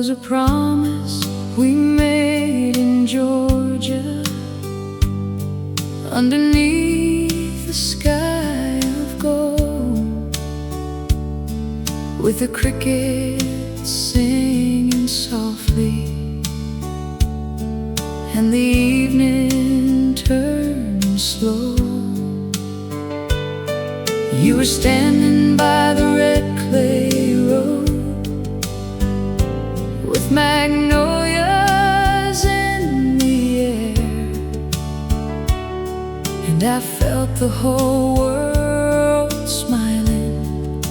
was a promise we made in Georgia, underneath the sky of gold, with the crickets singing softly and the evening turned slow. You were standing by the red clay road, with magnolias in the air, and I felt the whole world smiling,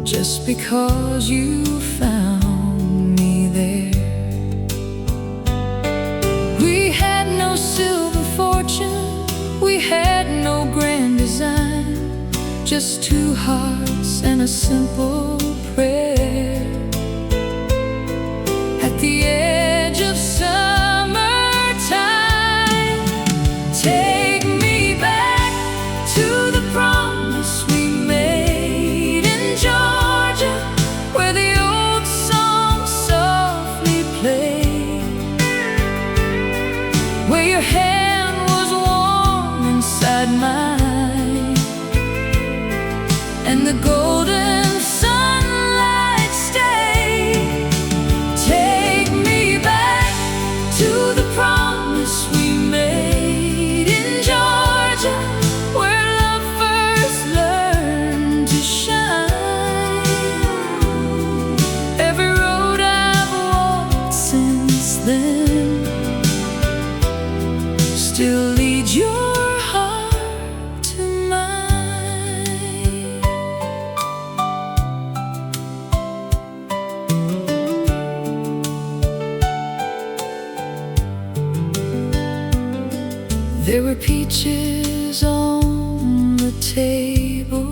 just because you found me there. We had no silver fortune, we had no grand design, just two hearts and a simple prayer. At the edge of summertime, take me back to the promise we made in Georgia, where the old song softly played, where your hand was warm inside mine, and the golden sunlight stayed. Take me back to the promise we made in Georgia, where love first learned to shine. Every road I've walked since then still leads your heart to mine. There were peaches on the table,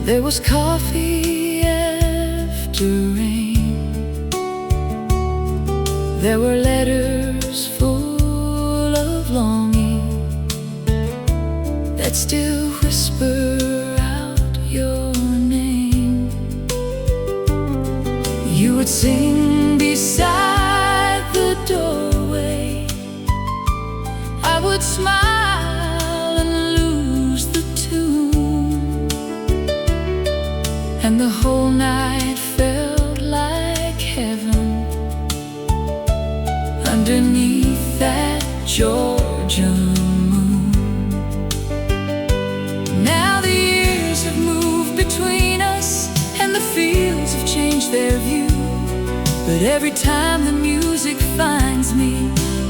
there was coffee after rain, there were letters full of longing that still whisper out your name. You would sing beside the doorway, I would smile and lose the tune, and the whole night felt like heaven underneath that Georgia moon. Now the years have moved between us, and the fields have changed their view, but every time the music finds me,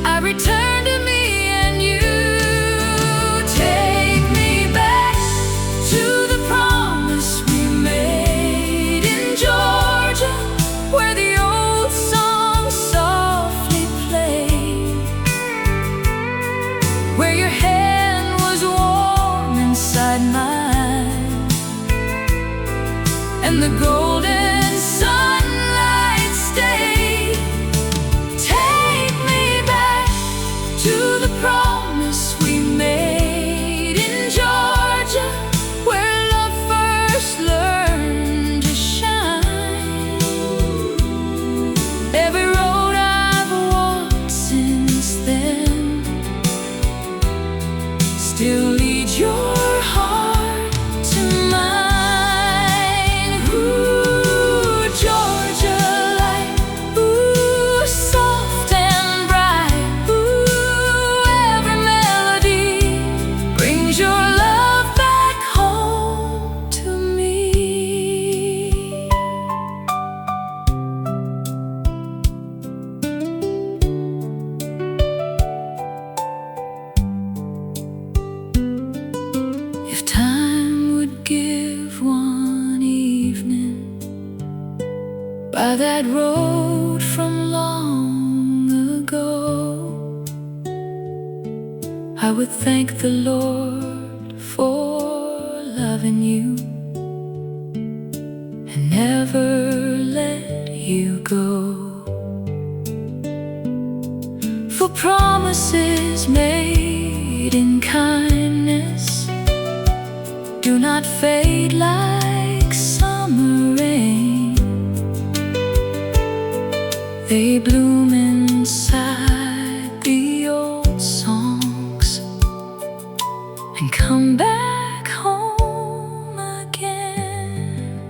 I return to me and you. Take me back to the promise we made in Georgia, where the old song softly played, where your hand was warm inside mine, and the golden sunlight stayed. Take me back to the promise we made in Georgia, where love first learned to shine. Every road I've walked since then still leads your heart to mine. Ooh, Georgia light, ooh, soft and bright, ooh, every melody brings your love back home to me. If time would give one evening by that road from long ago, I would thank the Lord for loving you and never let you go. For promises made in kindness do not fade like summer rain. They bloom inside the old songs and come back home again.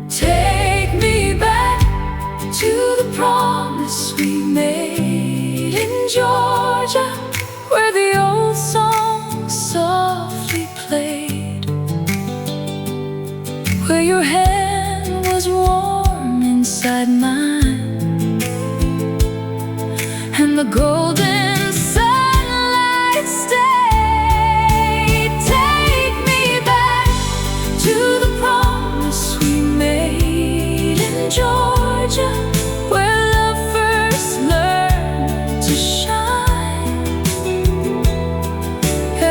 Take me back to the promise we made in Georgia, where the old songs softly played, where your hand was warm inside mine, and the golden sunlight stayed. Take me back to the promise we made in Georgia, where love first learned to shine.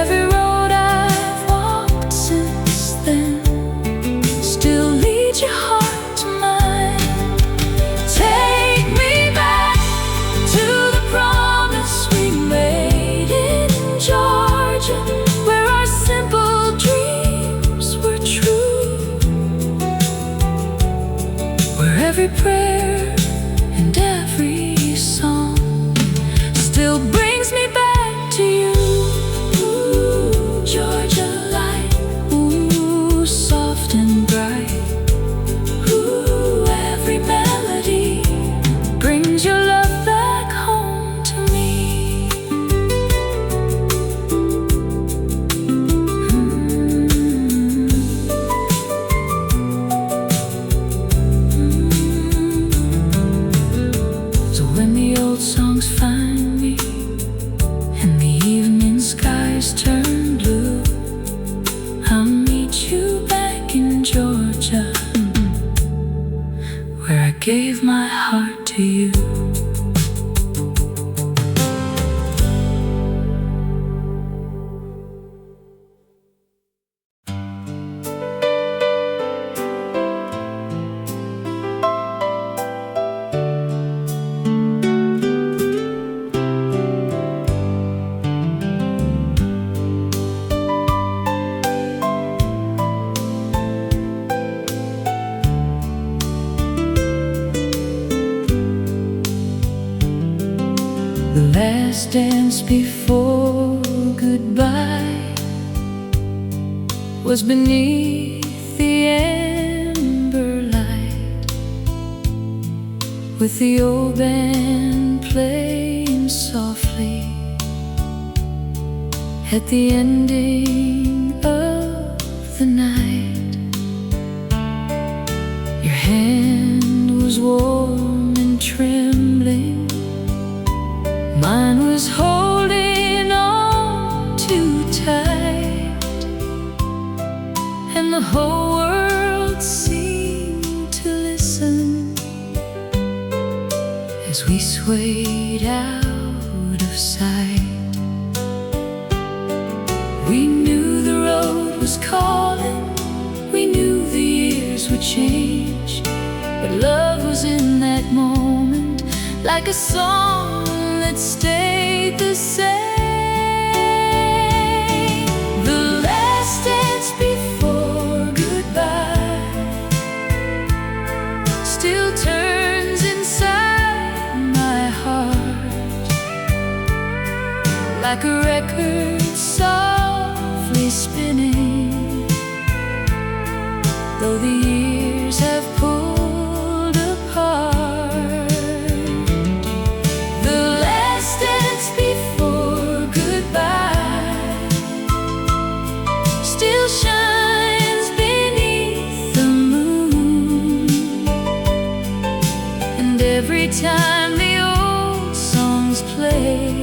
Every road I've walked since then still leads your heart to mine. Take me back to the promise we made in Georgia, where our simple dreams were true, where every prayer and every song still brings me back to you. Ooh, Georgia light, ooh, soft and bright. Ooh, every melody brings your love back home to me. So when the old songs find me and the evening skies turn blue, I'll meet you back in Georgia, where I gave my heart to you. The last dance before goodbye was beneath the amber light, with the old band playing softly at the ending of the night. Your hand was warm and trembling, mine was holding on too tight, and the whole world seemed to listen as we swayed out of sight. We knew the road was calling, we knew the years would change, but love was in that moment like a song that stayed the same. The last dance before goodbye still turns inside my heart like a record softly spinning, though the years have pulled apart. The last dance before goodbye still shines beneath the moon, and every time the old songs play,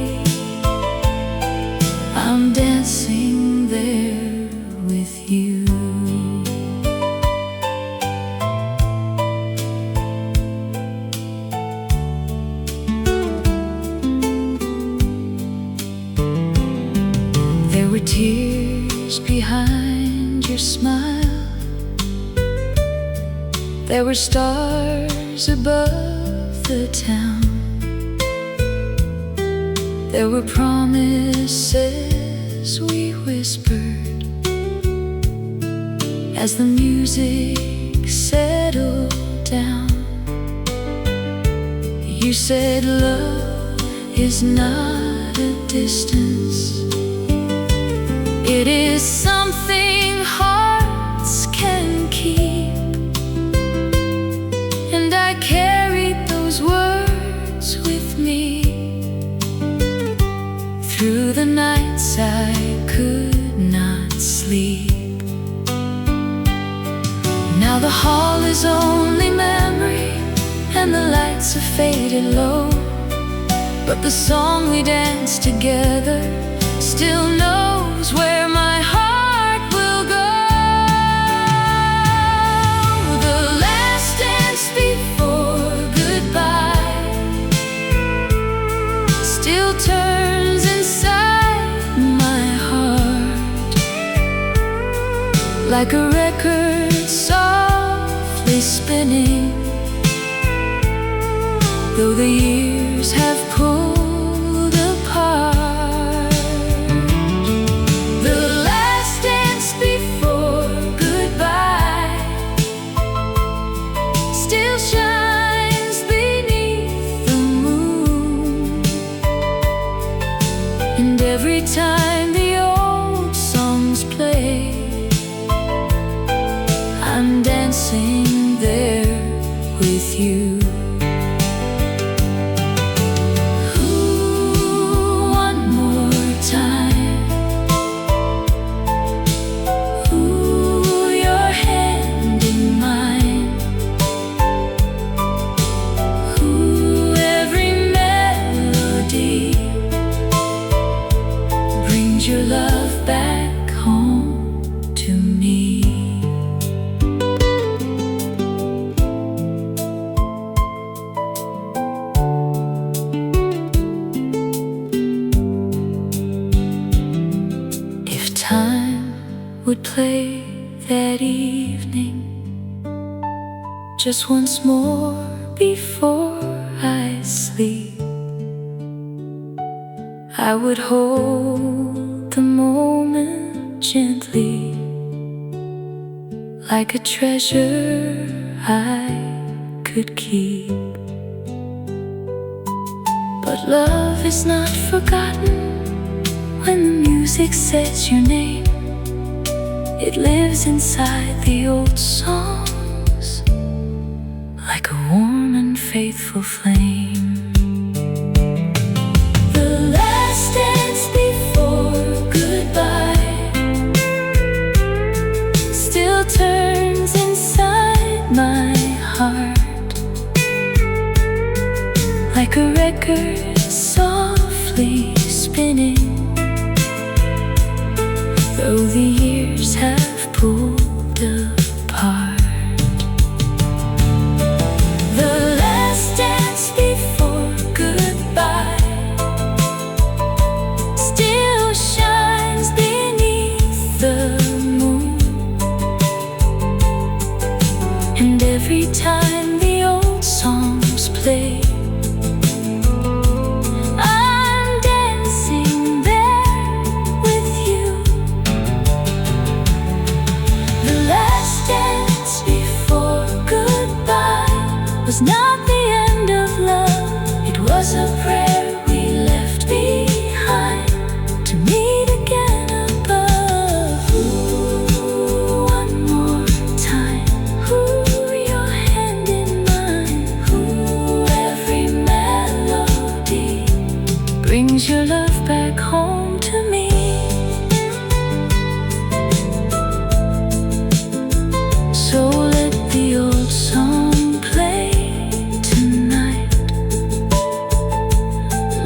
I'm dancing there with you. There were tears behind your smile, there were stars above the town, there were promises we whispered as the music settled down. You said love is not a distance, it is something hearts can keep. And I carried those words with me through the nights I could not sleep. Now the hall is only memory, and the lights are faded low, but the song we danced together still knows where my heart will go. The last dance before goodbye still turns inside my heart like a record softly spinning, though the years have pulled apart. The last dance before goodbye still shines beneath the moon, and every time the old songs play, I'm dancing there with you. Your love back home to me. If time would play that evening just once more before I sleep, I would hold the moment gently, like a treasure I could keep. But love is not forgotten when the music says your name. It lives inside the old songs like a warm and faithful flame. Turns inside my heart like a record softly spinning, though the years have pulled apart. The last dance before goodbye still shines beneath the moon, and every time the old songs play, I'm dancing there with you. The last dance before goodbye was not the end of love, it was a prayer we left behind to meet again above. Ooh, one more time. Ooh, your hand in mine. Ooh, every melody brings your love back home to me. So let the old song play tonight.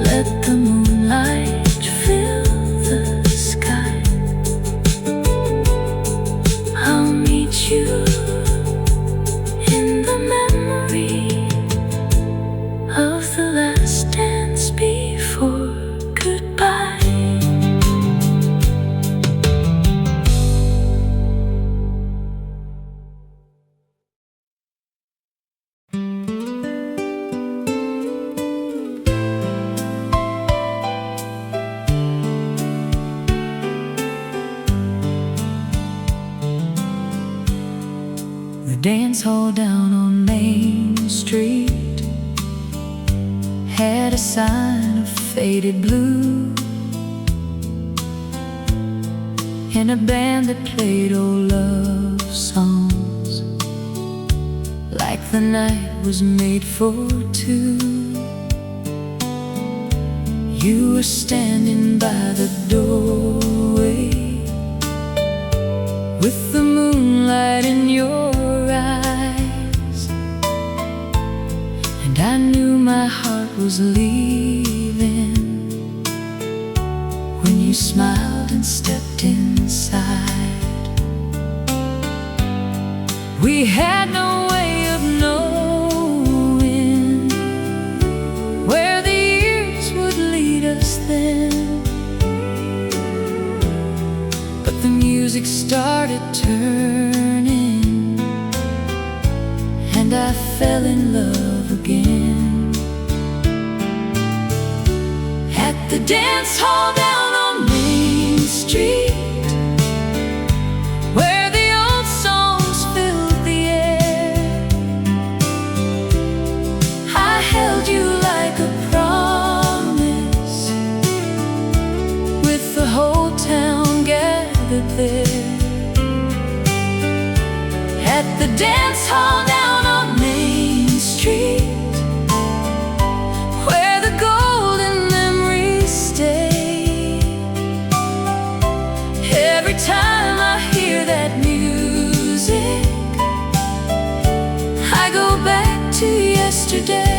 Let the moonlight fill the sky. I'll meet you in the memory of the last dance before goodbye. The dance hall down on Main Street had a sign of faded blue in a band that played old love songs like the night was made for two. You were standing by the doorway with the moonlight in your eyes, and I knew my heart was leaving when you smiled and stepped inside. We had no way of knowing where the years would lead us then, but the music started turning, and I fell in love again. At the dance hall down on Main Street, where the old songs filled the air, I held you like a promise, with the whole town gathered there. At the dance hall down on Main Street, where the golden memories stay, every time I hear that music, I go back to yesterday.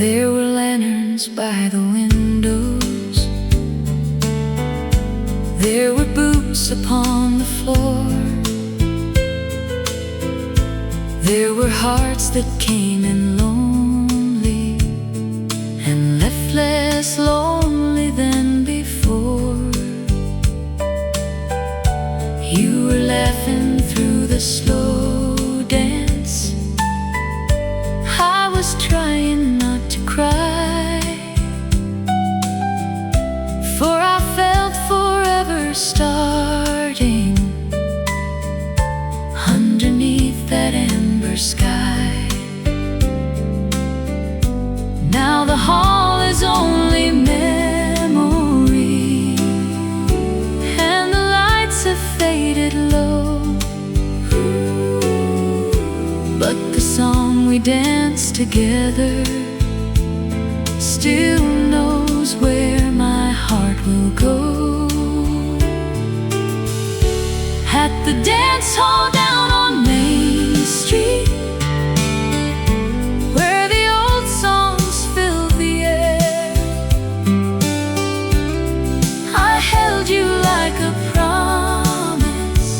There were lanterns by the windows, there were boots upon the floor, there were hearts that came in lonely and left less lonely than before. You were laughing through the slow dance, I was trying not to cry, for I felt forever starting underneath that amber sky. Now the hall is only memory, and the lights have faded low, but the song we danced together still knows where my heart will go. At the dance hall down on Main Street, where the old songs fill the air, I held you like a promise,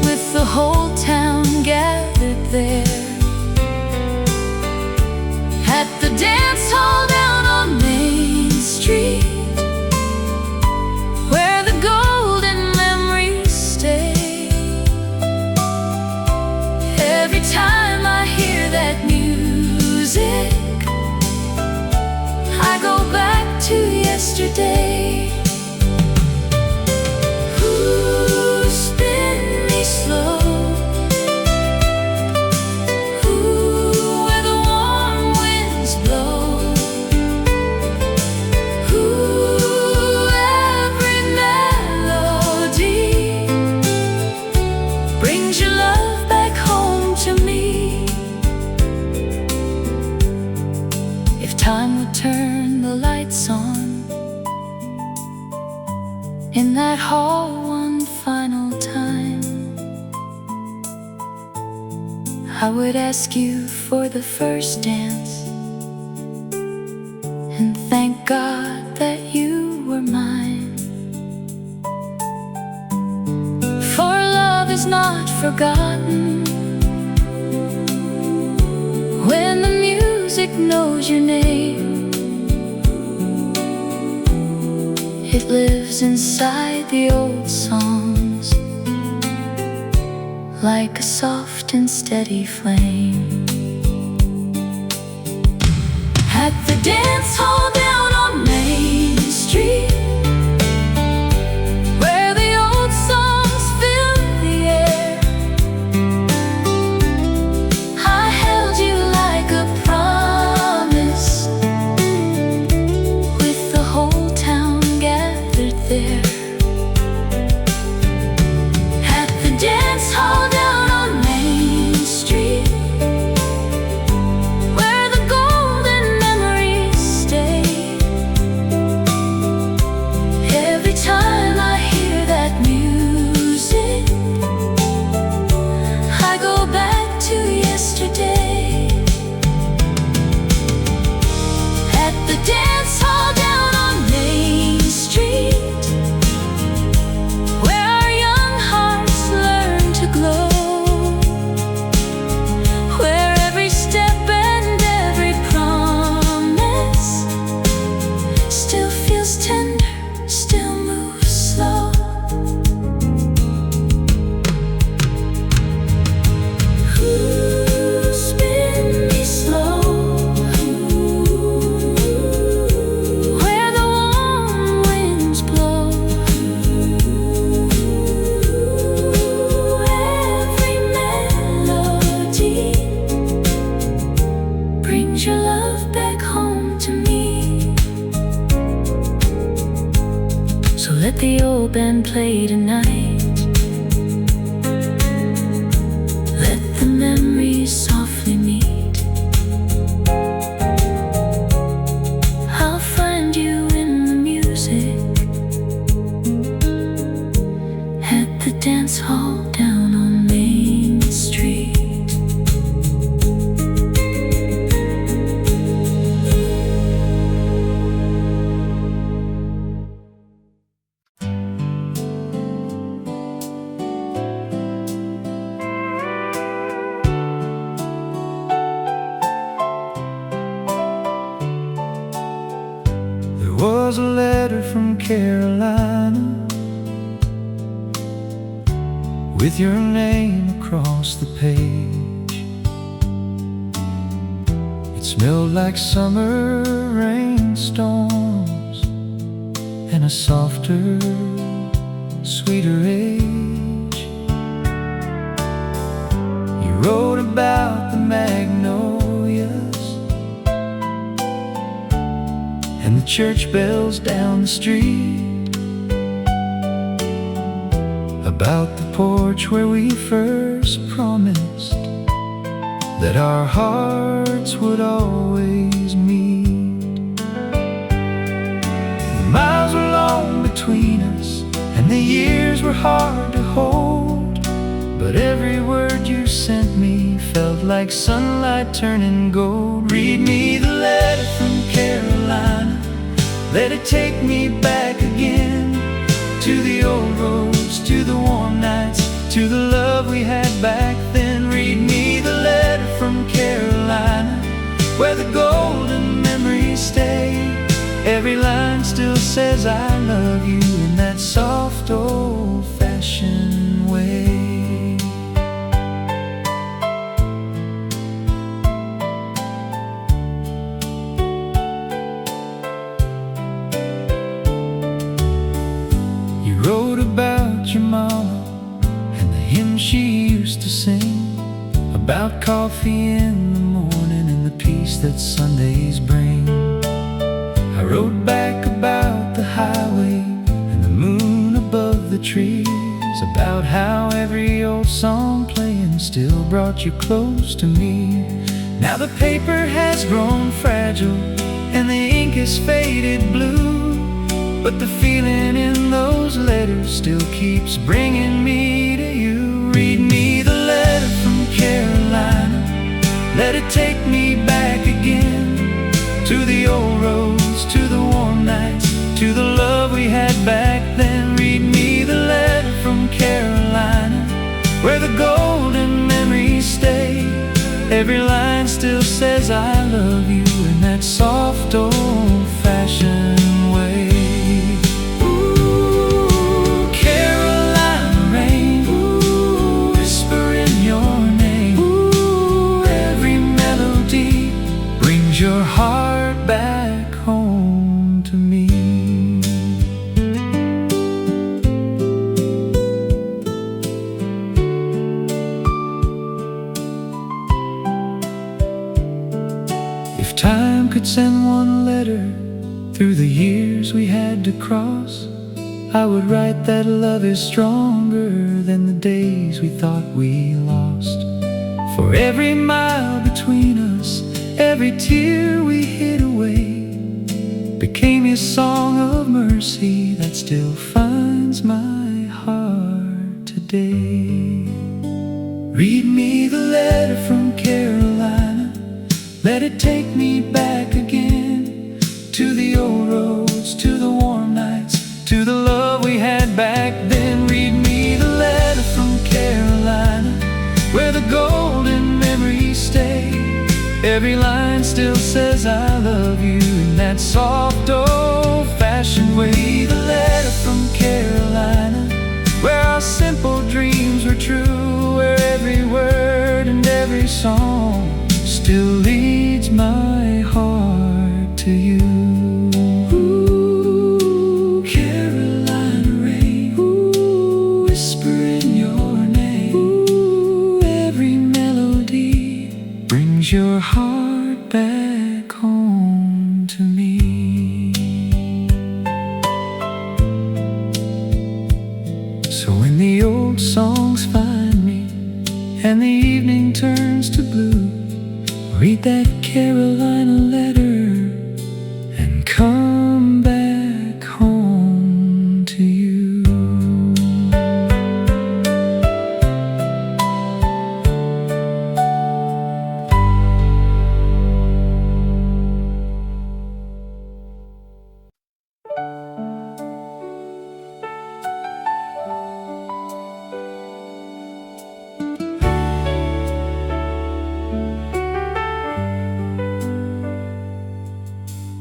with the whole town gathered there. At the dance hall down on Main Street, where the golden memories stay, every time I hear that music, I go back to yesterday. Ooh, spin me slow, time would turn the lights on in that hall one final time, I would ask you for the first dance and thank God that you were mine. For love is not forgotten when the music knows your name. It lives inside the old songs like a soft and steady flame. At the dance hall down on Main Street, where the old songs fill the air, I held you like a promise, with the whole town gathered there. At the dance hall down on Main Street, time I hear that music, I go back to yesterday. At the dance hall down on Main Street, where our young hearts learn to glow, where every step and every promise still feels tender, still moves slow. Ooh, spin me slow. Ooh, where the warm winds blow. Ooh, every melody brings your love back home to me. So let the old band play tonight. Let the memories softly meet. I'll find you in the music, at the dance hall down on Main Street. There was a letter from Carolina with your name across the page. It smelled like summer rainstorms and a softer, sweeter age. You wrote about the magnolias and the church bells down the street, about the porch where we first promised that our hearts would always meet. The miles were long between us and the years were hard to hold, but every word you sent me felt like sunlight turning gold. Read me the letter from Carolina, let it take me back again to the old roads, to the warm nights, to the love we had back then. Read me the letter from Carolina, where the golden memories stay. Every line still says I love you in that soft old-fashioned way. Wrote about your mama and the hymn she used to sing, about coffee in the morning and the peace that Sundays bring. I wrote back about the highway and the moon above the trees, about how every old song playing still brought you close to me. Now the paper has grown fragile and the ink is faded blue, but the feeling in those letters still keeps bringing me to you. Read me the letter from Carolina, let it take me back again to the old roads, to the warm nights, to the love we had back then. Read me the letter from Carolina, where the golden memories stay. Every line still says I love you in that soft old-fashioned way. Your heart could send one letter through the years we had to cross, I would write that love is stronger than the days we thought we lost. For every mile between us, every tear we hid away became a song of mercy that still finds my heart today. Read me the letter from Carolina, let it take me back again to the old roads, to the warm nights, to the love we had back then. Read me the letter from Carolina, where the golden memories stay. Every line still says I love you in that soft old-fashioned way. The letter from Carolina, where our simple dreams were true, where every word and every song still leads my heart to you. Ooh, Carolina rain, ooh, whisper in your name. Ooh, every melody brings your heart back home to me. So when the old songs find me and the evening turns to blue, read that Carolina letter and come back home to you.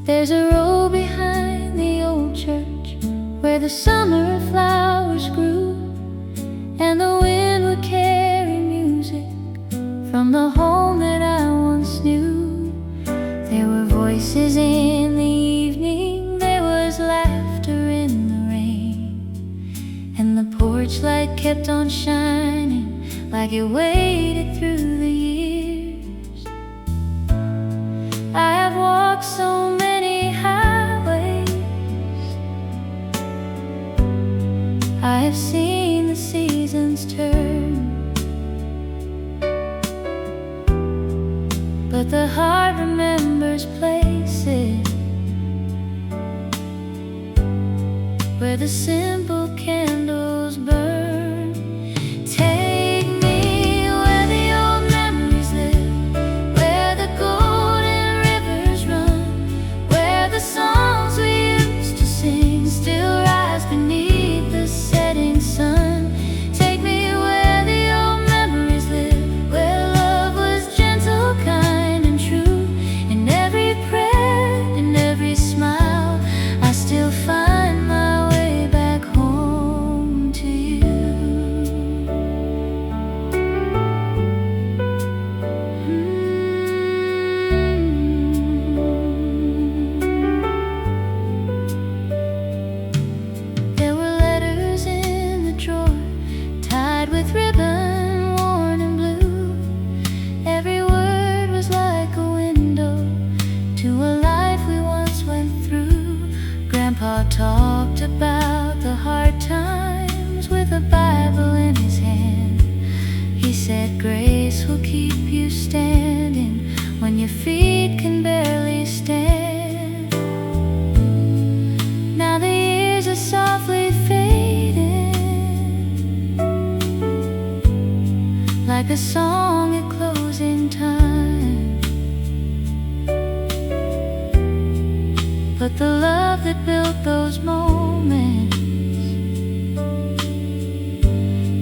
There's a row behind the old church where the summer flowers grew, and the wind would carry music from the home that I once knew. There were voices in the evening, there was laughter in the rain, and the porch light kept on shining like it waited through the years. I have walked so many highways, I have seen the seasons turn, but the heart remembers places where the simple candles burn. Take me where the old memories live, where the golden rivers run, where the songs we used to sing still rise beneath the setting sun. Take me where the old memories live, where love was gentle, kind and true. In every prayer, in every smile, I still find my way back home to you. There were letters in the drawer, tied with ribbon, worn and blue. Every word was like a window to a life we once went through. Grandpa talked about the hard times with a Bible in his hand. He said grace will keep you standing when your feet can barely stand. Now the years are softly fading, like a song at closing time. But the love that built those moments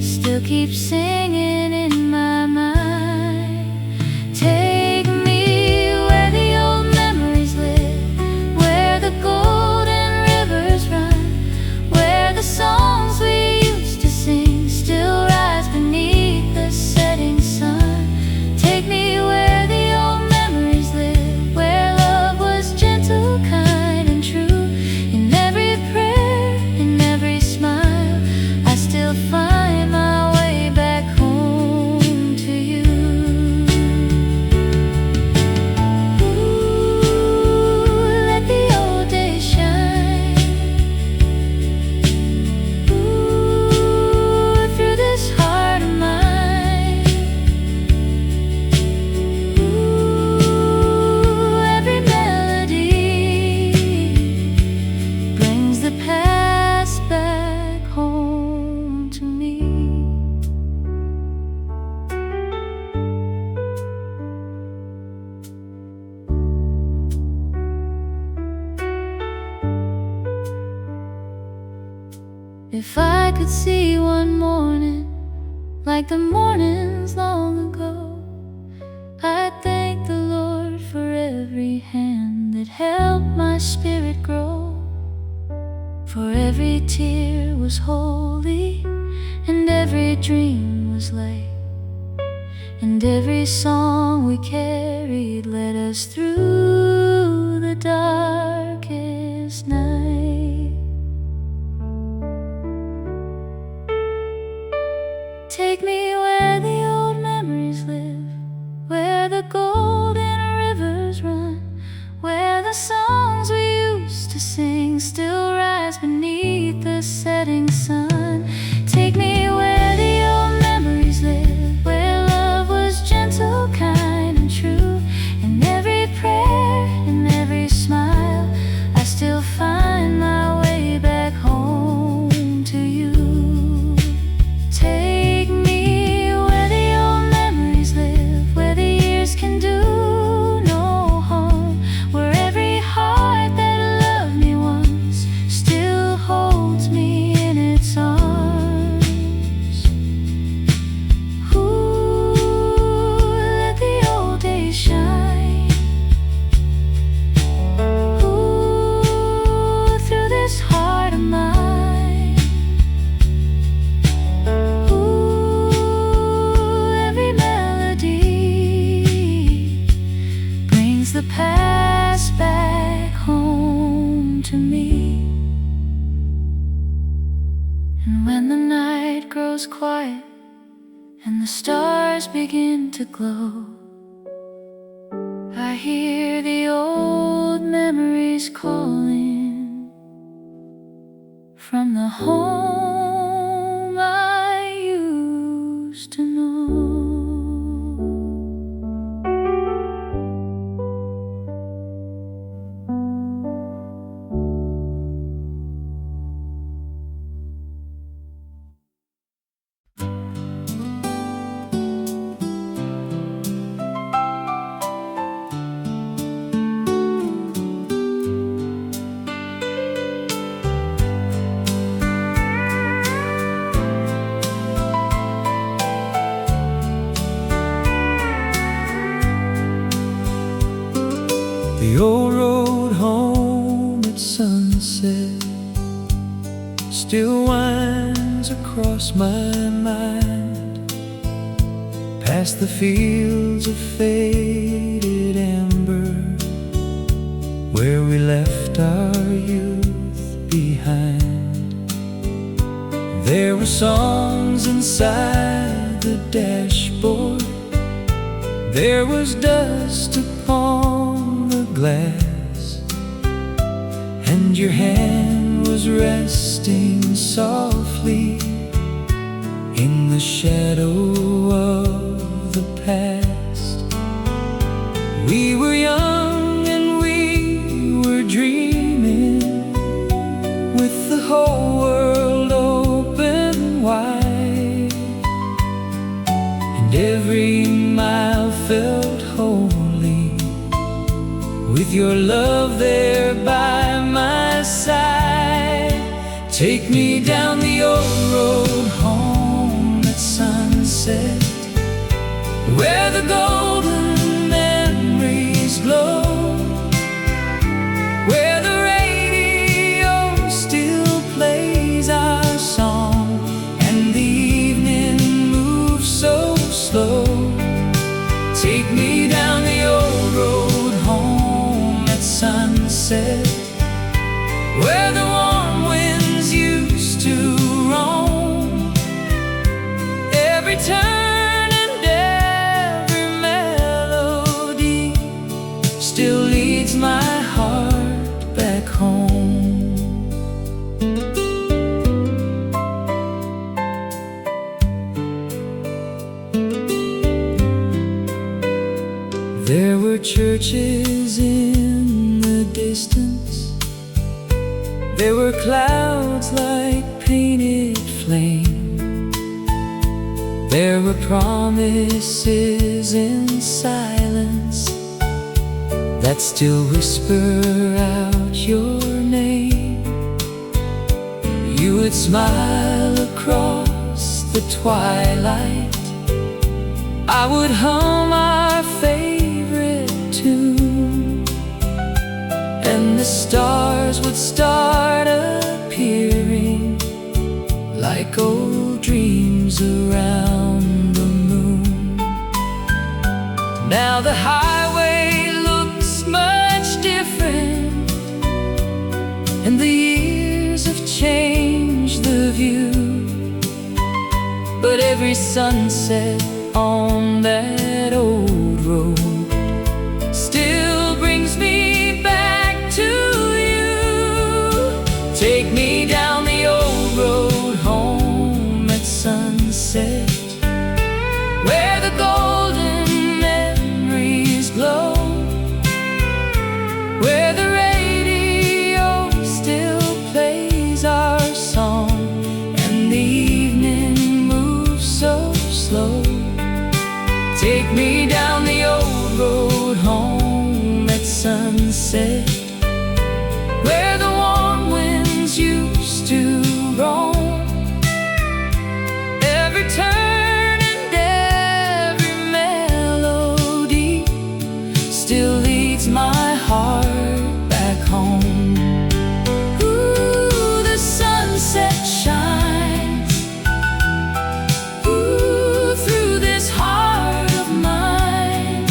still keeps singing in my mind. Take me where the old memories live, where the golden rivers run, where the songs we used to sing still rise beneath the setting sun. Take me where the old memories live, where love was gentle, kind and true. In every prayer, in every smile, I still find my way back home to you. Ooh, If I could see one morning like the mornings long ago, I'd thank the Lord for every hand that helped my spirit grow. For every tear was holy, and every dream was light, and every song we carried led us through the darkest night. Take me where the old memories live, where the golden rivers run, where the songs we used to sing still rise beneath the setting sun. Take me where the old memories live, where love was gentle, kind, and true. In every prayer, in every smile, I still find my way back home to you. Take me where the old memories live, where the years can do no harm, where every heart that loved me once still holds me in its arms. Ooh, let the old days shine. Ooh, through this heart of mine. Ooh, every melody brings the past back home to me. And when the night grows quiet and the stars begin to glow, I hear the old memories calling from the home I used to know. The old road home at sunset still winds across my mind, past the fields of faded amber, where we left our youth behind. There were songs inside the dashboard, there was dust upon the glass, and your hand was resting softly in the shadow of the past. We were young and we were dreaming, with the whole world open wide, and every mile felt holy, with your love there by my side. Take me down the old road home at sunset, where the golden memories glow, where the radio still plays our song, and the evening moves so slow. Take me down the old road home at sunset, where the warm winds used to roam. Every turn and every melody still leads my heart back home. There were churches in the distance, there were clouds like painted flame, there were promises in silence that still whisper out your name. You would smile across the twilight. I would hum our favorite tune, and the stars would start appearing like old dreams around the moon. Now the highway looks much different, and the years have changed the view, but every sunset on that old road still brings me back to you. Take me down the old road home at sunset, where the golden memories glow, where the radio still plays our song, and the evening moves so slow. Take me down the old road home at sunset, where the warm winds used to roam. Every turn and every melody still leads my heart back home. Ooh, the sunset shines, ooh, through this heart of mine.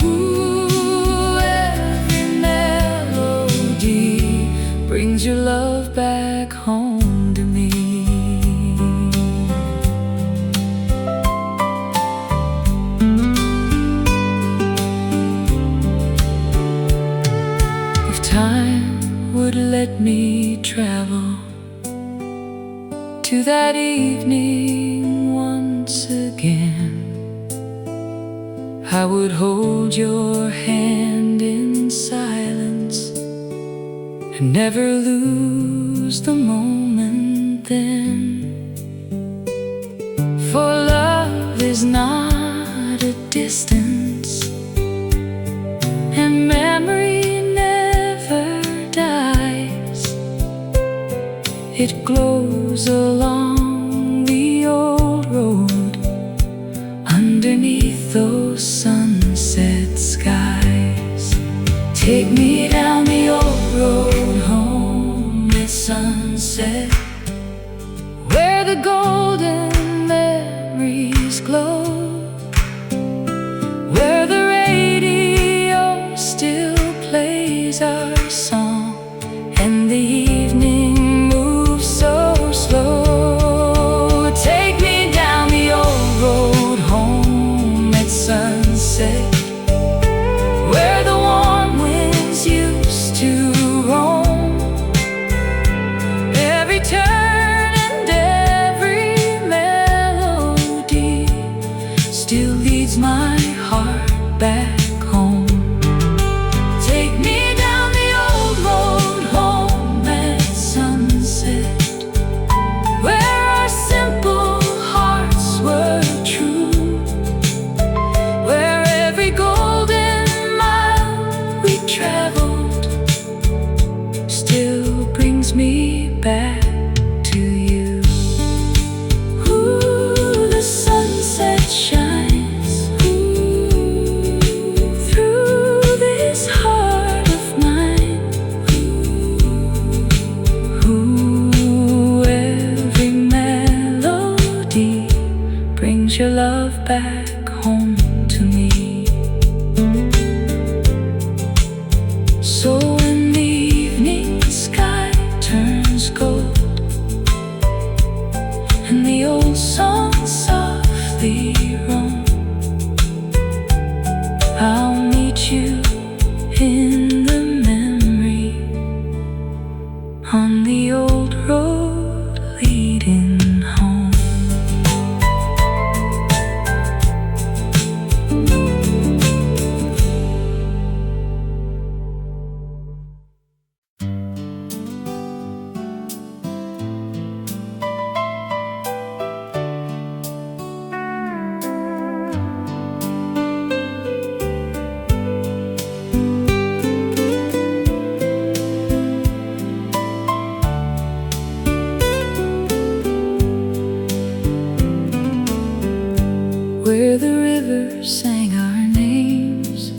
Ooh, every melody brings your love back home to me. If time would let me travel to that evening once again, I would hold your hand in silence and never lose the moment then. For love is not a distance, and memory never dies. It glows along the old road underneath those sunset skies. Take me down the old road home at sunset, where the golden memories glow, where the radio still plays our song, and the evening moves so slow. Take me down the old road home at sunset, where the warm winds used to roam. Every turn and every melody still leads my heart back home. Take me down the old road home at sunset, where our simple hearts were true, where every golden mile we traveled still brings me back to you. Ooh, the sunset shines, ooh, through this heart of mine. Ooh, every melody brings your love back home to me. So when the evening sky turns gold and the old songs softly roam, I'll meet you in the memory on the old road leading home. where the river sang our names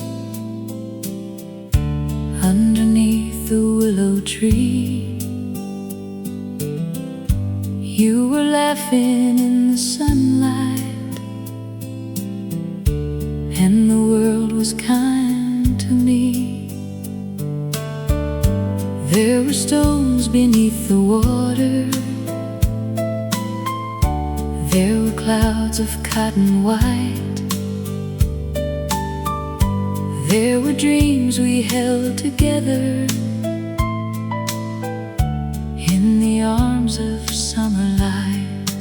underneath the willow tree. You were laughing in the sunlight, and the world was kind to me. There were stones beneath the water, there were clouds of cotton white, there were dreams we held together in the arms of summer light.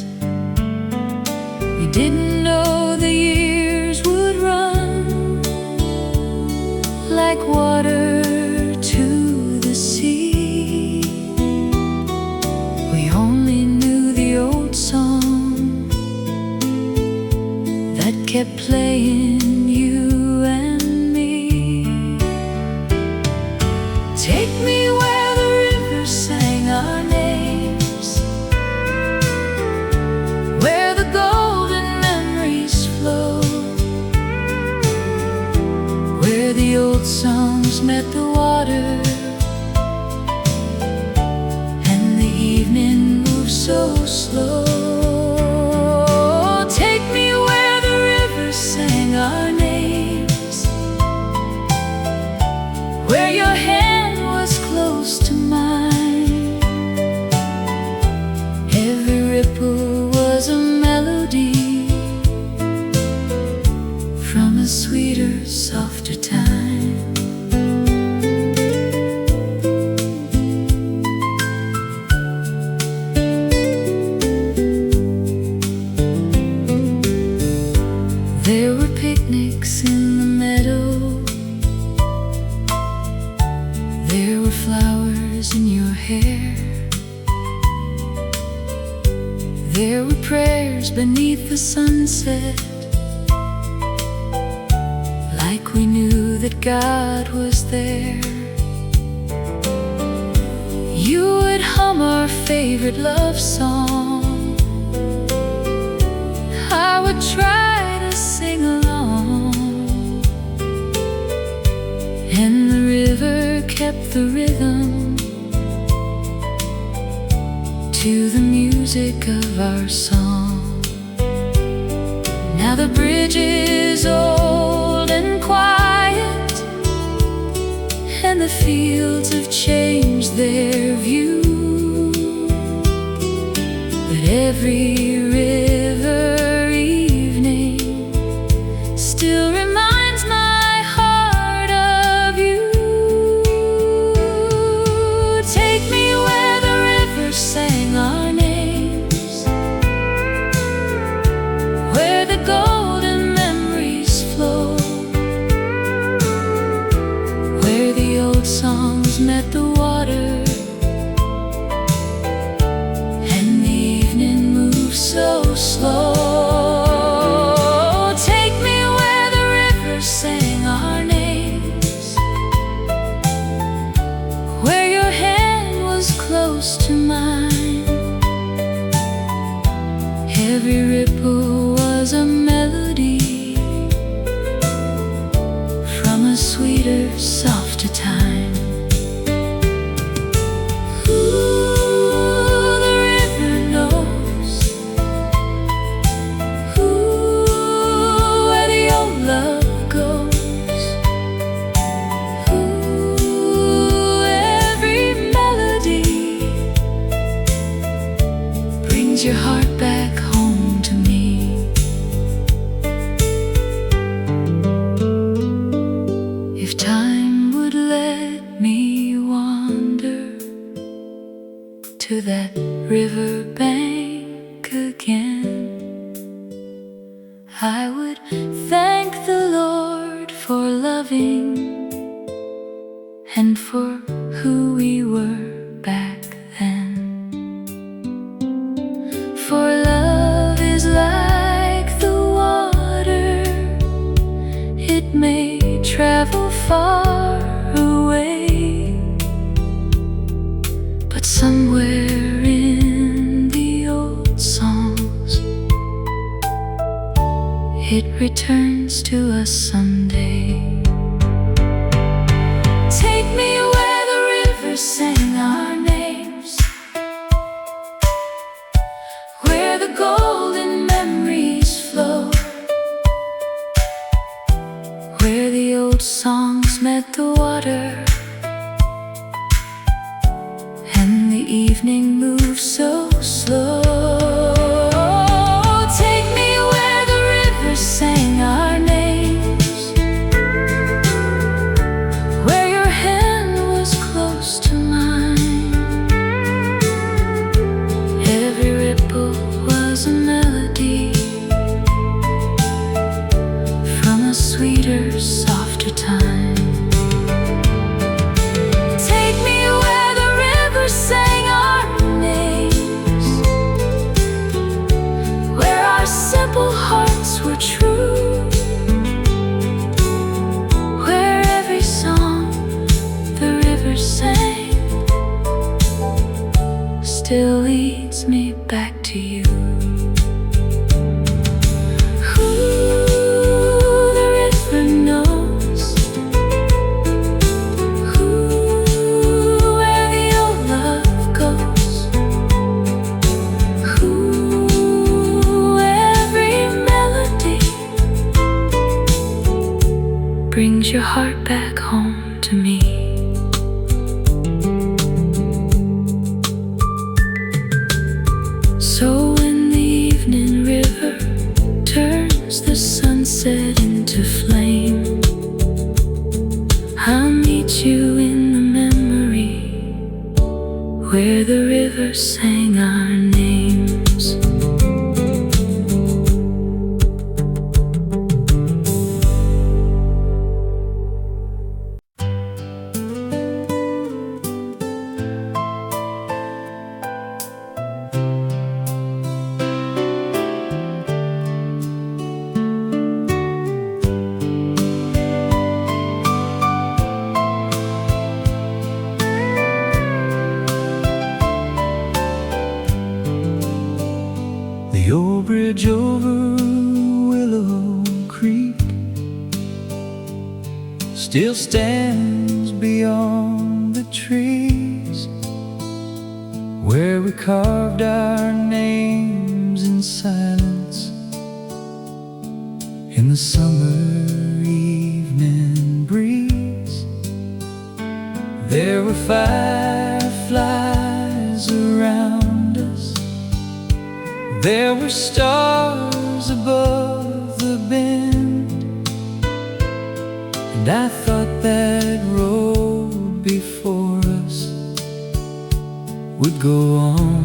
We didn't know the years would run like water to the sea. We only knew the old song that kept playing, you and me. Take me where the river sang our names, where the golden memories flow, where the old songs met the water, and the evening moved so slow. Take me where the river sang our names, where your hand was close to mine. Every ripple was a melody from a sweeter, softer time. There were picnics in the meadow, there were flowers in your hair, there were prayers beneath the sunset, like we knew that God was there. You would hum our favorite love song, I would try to sing along, and the river kept the rhythm to the music of our song. Now the bridge is old and quiet, and the fields have changed their view, but every river evening still reminds my heart of you. Take me where the river sang our names, where the golden memories flow, where the old songs met the water, and the evening moves so slow. Take me where the river sang our names, where your hand was close to mine. Every ripple was a melody from a sweeter, softer time. Your heart back home to me. If time would let me wander to that river bank again, I would thank the Lord for loving and for who we were back then. For love is like the water, it may travel far away, but somewhere in the old songs it returns to us someday. Take me where the rivers sang our names, where the golden memories flow, where the old songs met the water, and the evening moves so slow. Take me where the rivers sang our names, where your hand was close to mine. Every ripple was a melody from a sweeter, softer time. Take me where the rivers sang our names, where our simple hearts were true, where every song the river sang still leads me back to you. Brings your heart back home to me. So when the evening river turns the sunset into flame, I'll meet you in the memory where the river sang our names. The old bridge over Willow Creek still stands beyond the trees, where we carved our names in silence in the summer evening breeze. There were fireflies around us, there were stars above the bend, and I thought that road before us would go on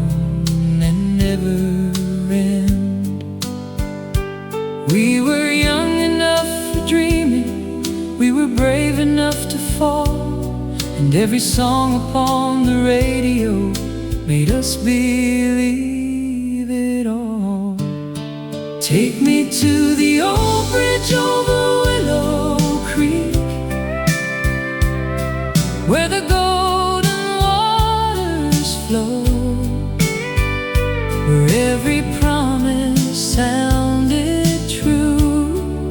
and never end. We were young enough for dreaming, we were brave enough to fall, and every song upon the radio made us believe it all. Take me to the old bridge over Willow Creek, where the golden waters flow, where every promise sounded true,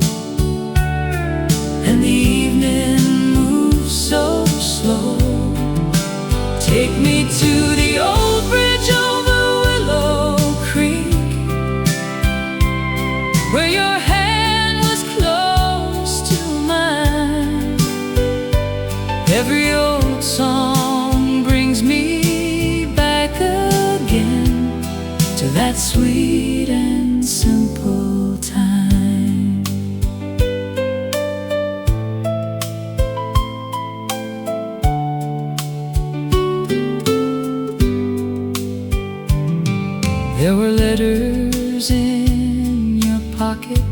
and the evening moves so slow. Take me to the old bridge over Willow Creek, where your hand was close to mine. Every old song brings me back again to that sweet and simple time. There were letters in your pocket,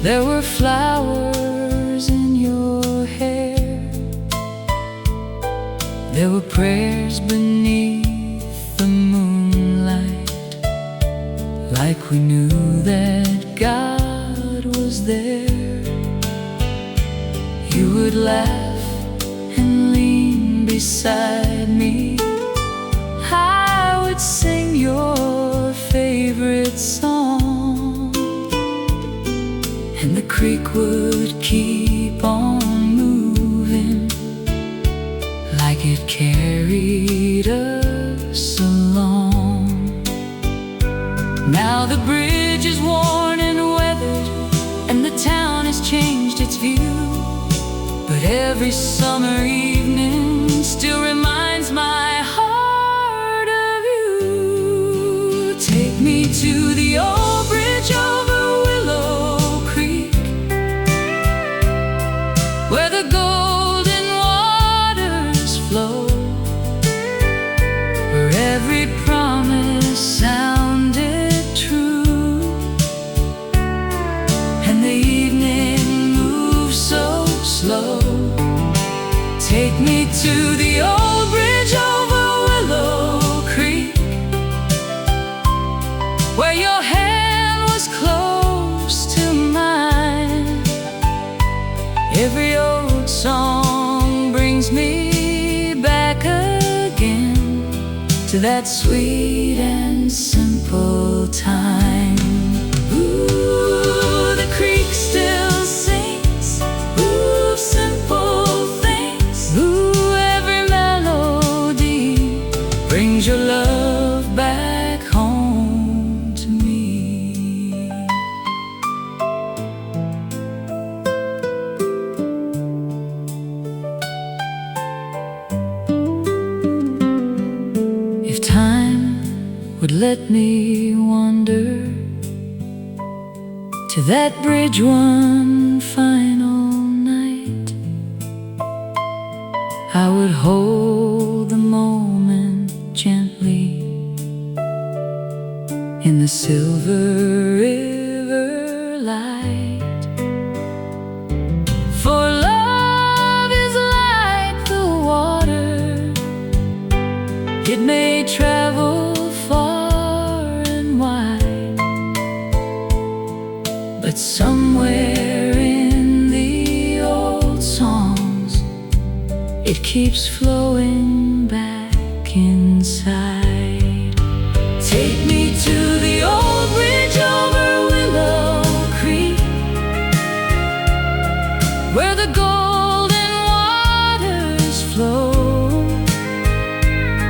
there were flowers in your hair, there were prayers beneath the moonlight, like we knew that God was there. You would laugh and lean beside me, I would sing your favorite song, creek would keep on moving, like it carried us along. Now the bridge is worn and weathered, and the town has changed its view, but every summer evening still reminds my heart of you. Take me to the old bridge over Willow Creek, where the golden waters flow, where every promise sounded true, and the evening moves so slow. Take me to the old bridge over Willow Creek, where your hand was close to mine. Every old song brings me back again to that sweet and simple time. Ooh, the creek still sings, ooh, simple things. Ooh, every melody brings your love back home to me. If time would let me wander to that bridge one final night, I would hold the moment gently in the silver river light. For love is like the water, it may travel far and wide, but somewhere in the old songs it keeps flowing back inside. Take me to the old bridge over Willow Creek, where the golden waters flow,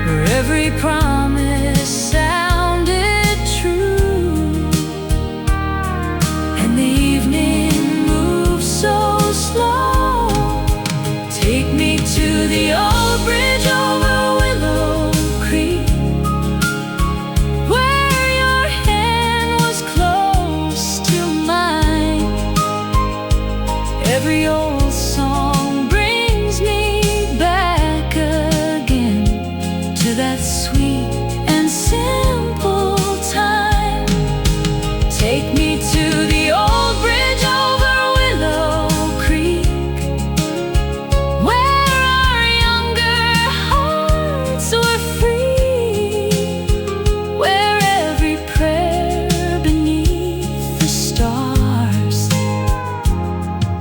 where every promise sounded true, and the evening moves so slow. Take me to the old bridge over Willow Creek, where your hand was close to mine. Every old song brings me back again to that sweet and simple time. Take me to the old bridge over Willow Creek, where our younger hearts were free, where every prayer beneath the stars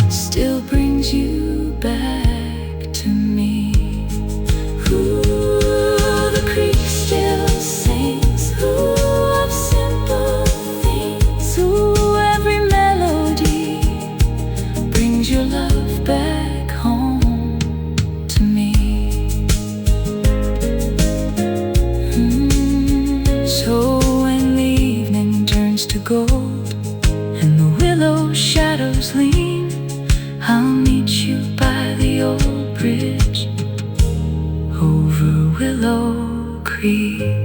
still brings you back to me. Ooh, the creek still sings, ooh, of simple things. Ooh, every melody brings your love back home to me. So when the evening turns to gold and the willow shadows lean, I'll meet you by the old bridge over Willow Creek.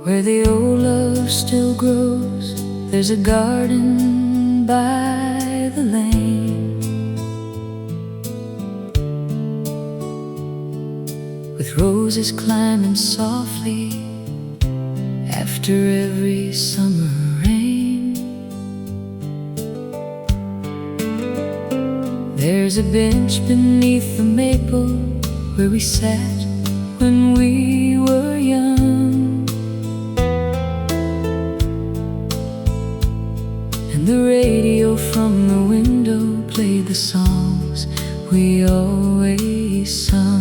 Where the old love still grows, there's a garden by the lane, with roses climbing softly after after every summer rain. There's a bench beneath the maple where we sat when we were young, and the radio from the window played the songs we always sung.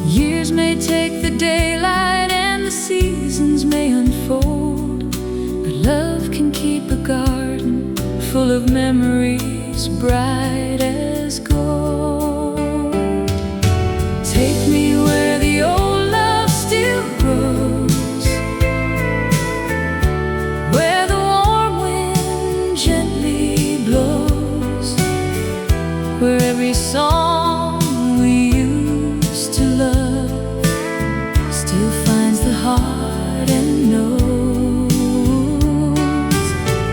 Years may take the daylight and the seasons may unfold, but love can keep a garden full of memories bright as gold. Take me where the old love still grows, where the warm wind gently blows, where every song we used to love still finds the heart and knows.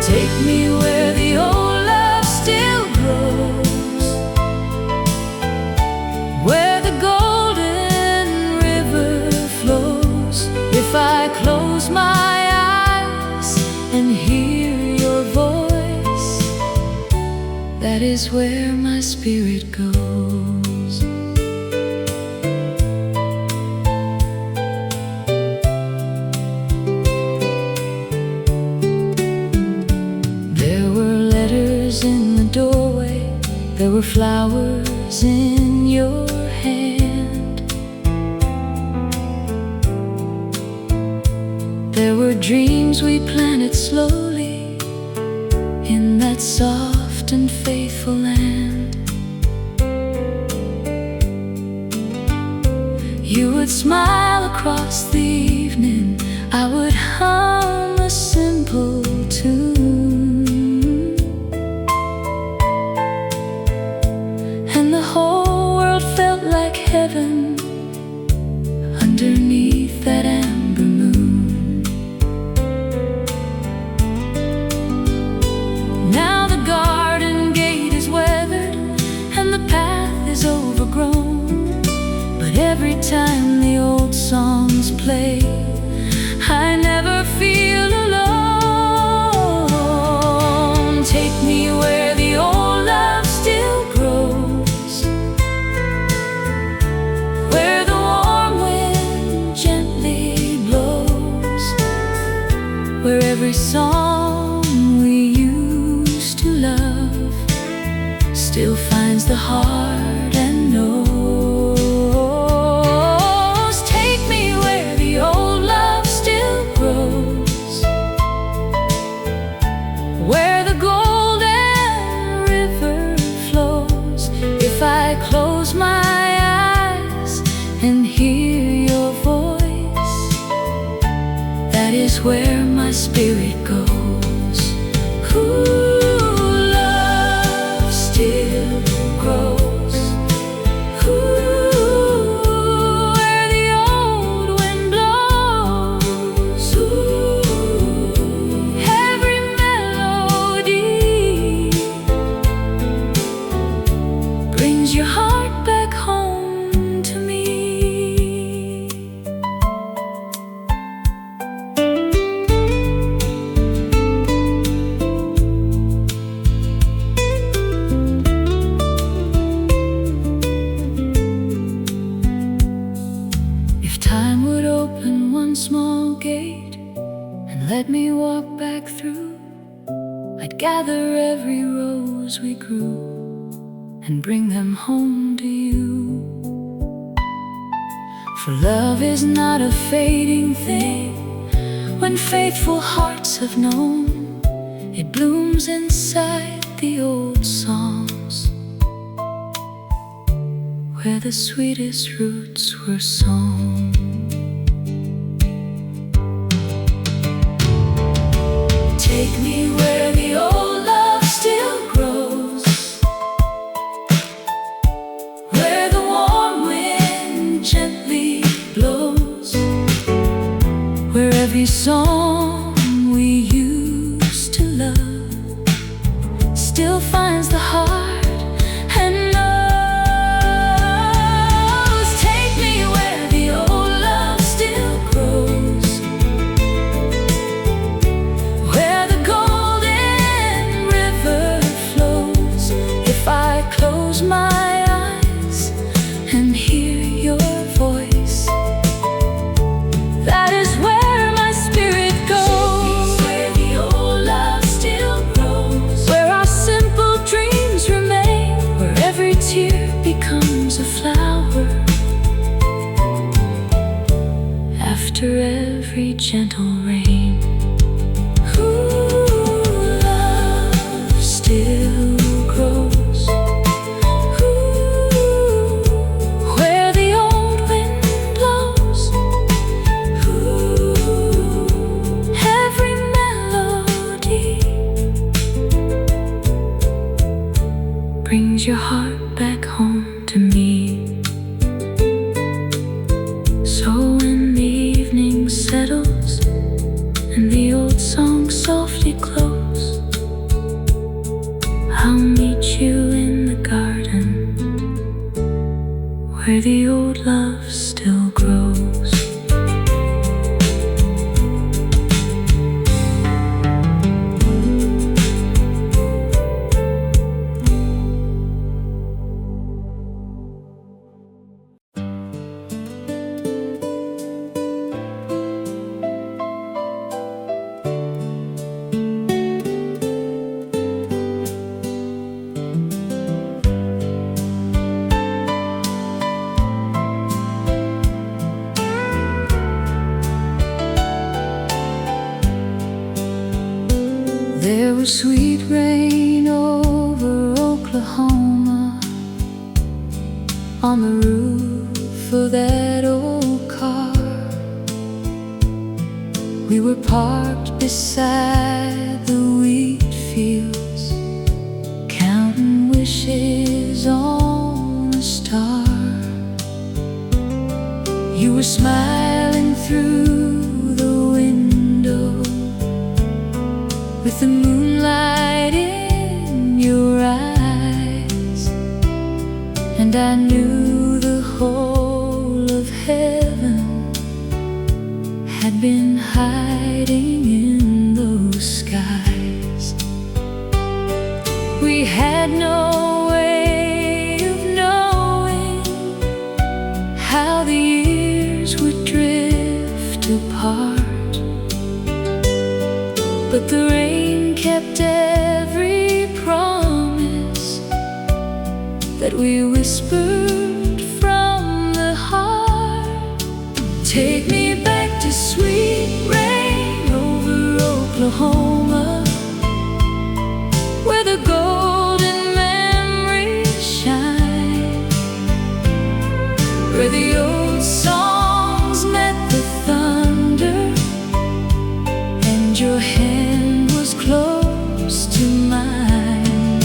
Take me where the old love still grows, where the golden river flows. If I close my eyes and hear your voice, that is where my spirit goes. There were letters in the doorway, there were flowers in your hand, there were dreams we planted slowly in that soft and faithful land. You would smile across the evening, I would hum a simple tune, and the whole world felt like heaven underneath that amber moon. Now the garden gate is weathered and the path is overgrown, but every time the old songs play, I never feel alone. Take me where the old love still grows, where the warm wind gently blows, where every song we used to love still finds the heart and knows. Take me where the old love still grows, where the golden river flows. If I close my eyes and hear your voice, that is where my spirit goes. Ooh, love still grows. Ooh, where the old wind blows. Ooh, every melody brings your heart back home to me. If time would open one small gate and let me walk back through, I'd gather every rose we grew and bring them home to you. For love is not a fading thing. When faithful hearts have known, it blooms inside the old songs, where the sweetest roots were sown. Take me where the old love still grows, where the warm wind gently blows, where every song we used to love still finds the heart and knows. Take me where gentle rain. Ooh, love still grows. Ooh, where the old wind blows. Ooh, every melody brings your heart back home to me. So when the evening settles and the old songs softly close, I'll meet you in the garden where the old love still grows. There was sweet rain over Oklahoma, on the roof of that old car. We were parked beside the wheat fields, counting wishes on a star. You were smiling through the window with the moonlight in your eyes, and I knew the whole of heaven had been hiding in those skies. We had no way of knowing how the years would drift apart, but the rain kept every promise that we whispered from the heart. Take me back to sweet rain over Oklahoma, where the golden memories shine, where the old songs met the thunder, and your hand was close to mine.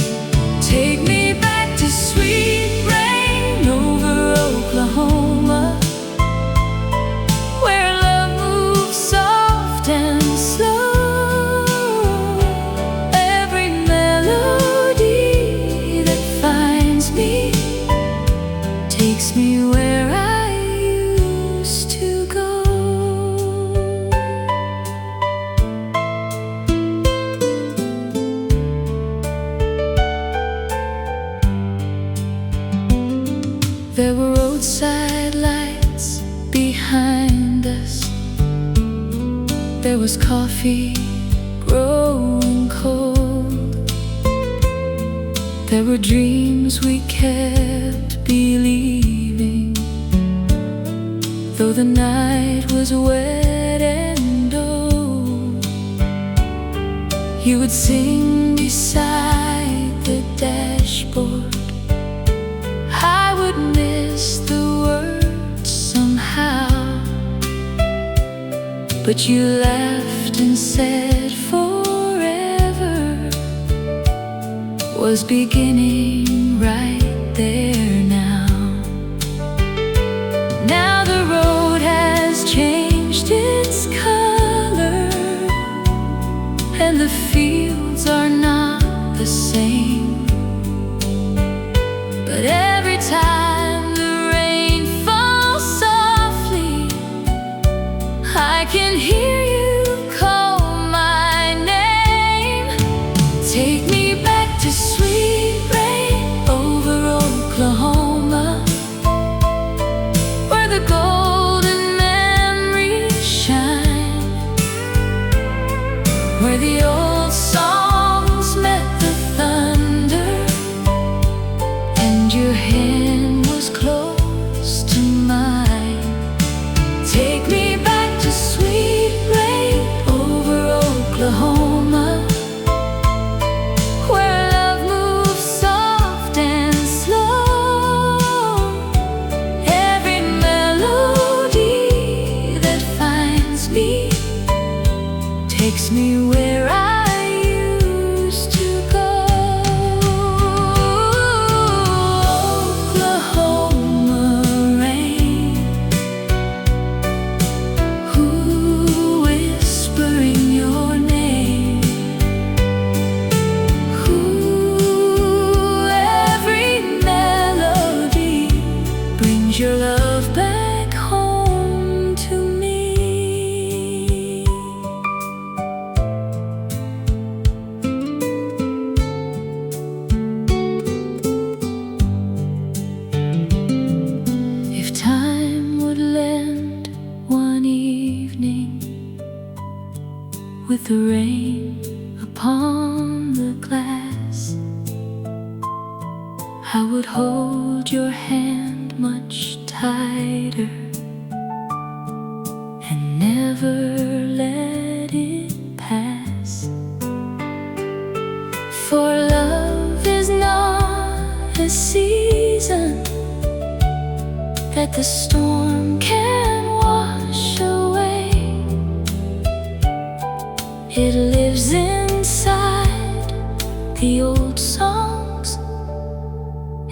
Take me back to sweet rain over Oklahoma, where love moves soft and slow. Every melody that finds me takes me where I used to go. There were roadside lights behind us. There was coffee growing cold. There were dreams we kept believing, though the night was wet and old. You would sing beside the dashboard, I would miss the words somehow, but you laughed and said forever was beginning right there now. Now the road has changed its color, and the fields are not the same, but every time the rain falls softly, I can hear you call my name. Take me back to sweet rain over Oklahoma, where the golden memories shine, where the old songs met the thunder, and your hand with the rain upon the glass. I would hold your hand much tighter and never let it pass. For love is not a season that the storm can wash away. It lives inside the old songs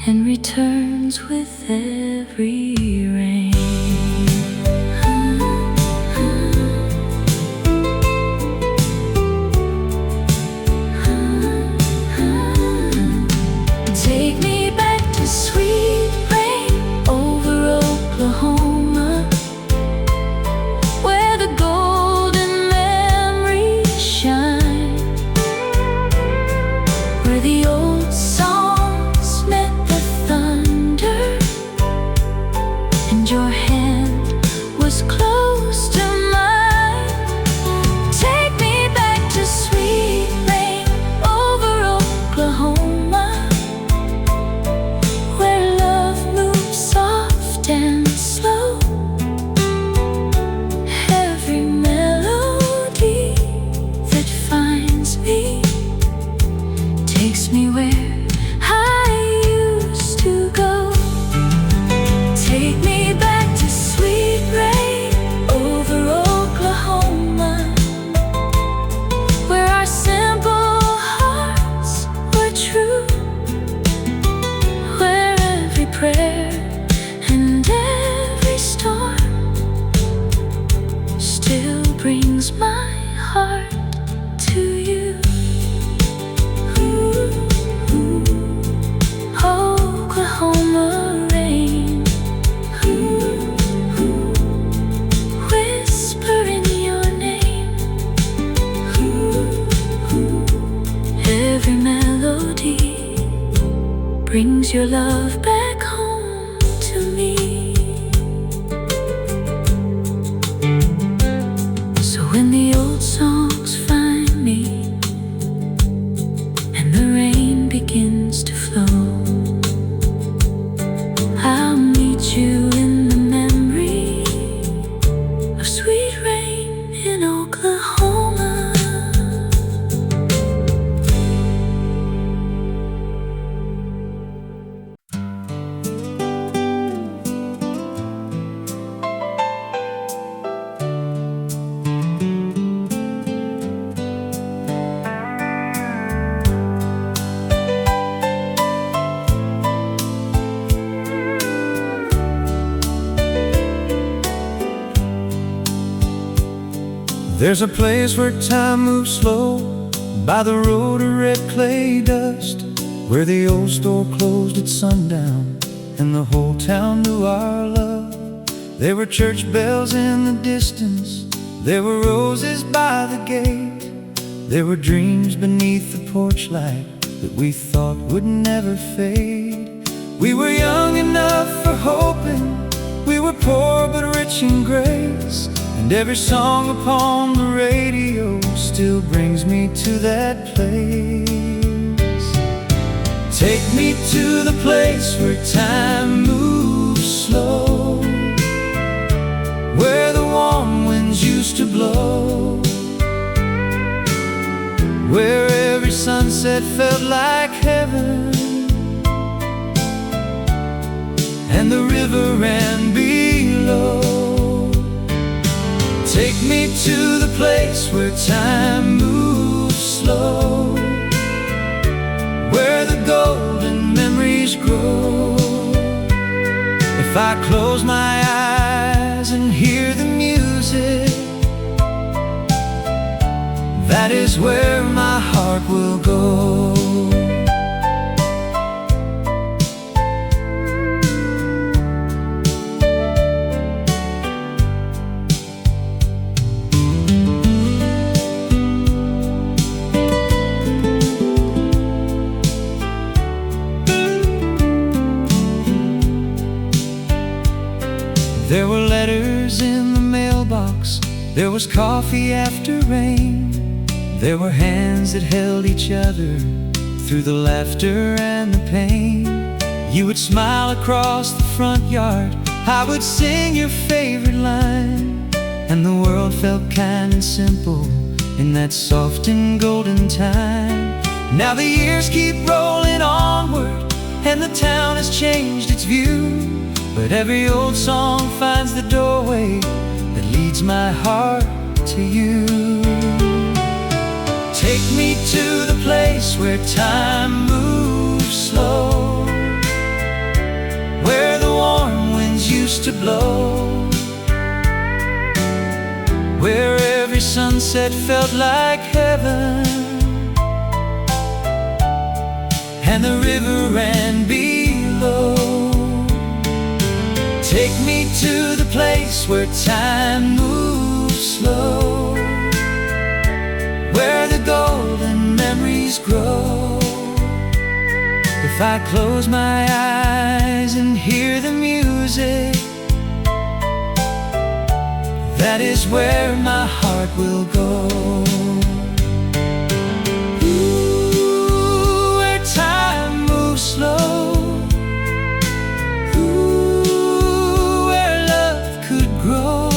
and returns with every rain. Take me back to sweet rain over Oklahoma, where the golden memories shine, where the old songs met the thunder, and your hand was close to mine. Take me back to sweet rain over Oklahoma, where love moves soft and slow. Every melody that finds me takes me where I used to go. Take me back to sweet rain over Oklahoma, where our simple hearts were true, where every prayer and every storm still brings my heart to you. Oklahoma rain, whisper in your name. Every melody brings your love back home to me. So when the old songs find me and the rain begins to flow, I'll meet you in the memory of sweet rain in Oklahoma. There's a place where time moves slow, by the road of red clay dust, where the old store closed at sundown and the whole town knew our love. There were church bells in the distance, there were roses by the gate, there were dreams beneath the porch light that we thought would never fade. We were young enough for hoping, we were poor but rich in grace, and every song upon the radio still brings me to that place. Take me to the place where time moves slow, where the warm winds used to blow, where every sunset felt like heaven, and the river ran below. Take me to the place where time moves slow, where the golden memories grow. If I close my eyes and hear the music, that is where my heart will go. There were letters in the mailbox, there was coffee after rain, There were hands that held each other through the laughter and the pain. You would smile across the front yard, I would sing your favorite line, and the world felt kind and simple in that soft and golden time. Now the years keep rolling onward, and the town has changed its view, but every old song finds the doorway that leads my heart to you. Take me to the place where time moves slow, where the warm winds used to blow, where every sunset felt like heaven, and the river ran below. Take me to the place where time moves slow, where the golden memories grow. If I close my eyes and hear the music, that is where my heart will go. Ooh, where time moves slow, ooh, where love could grow,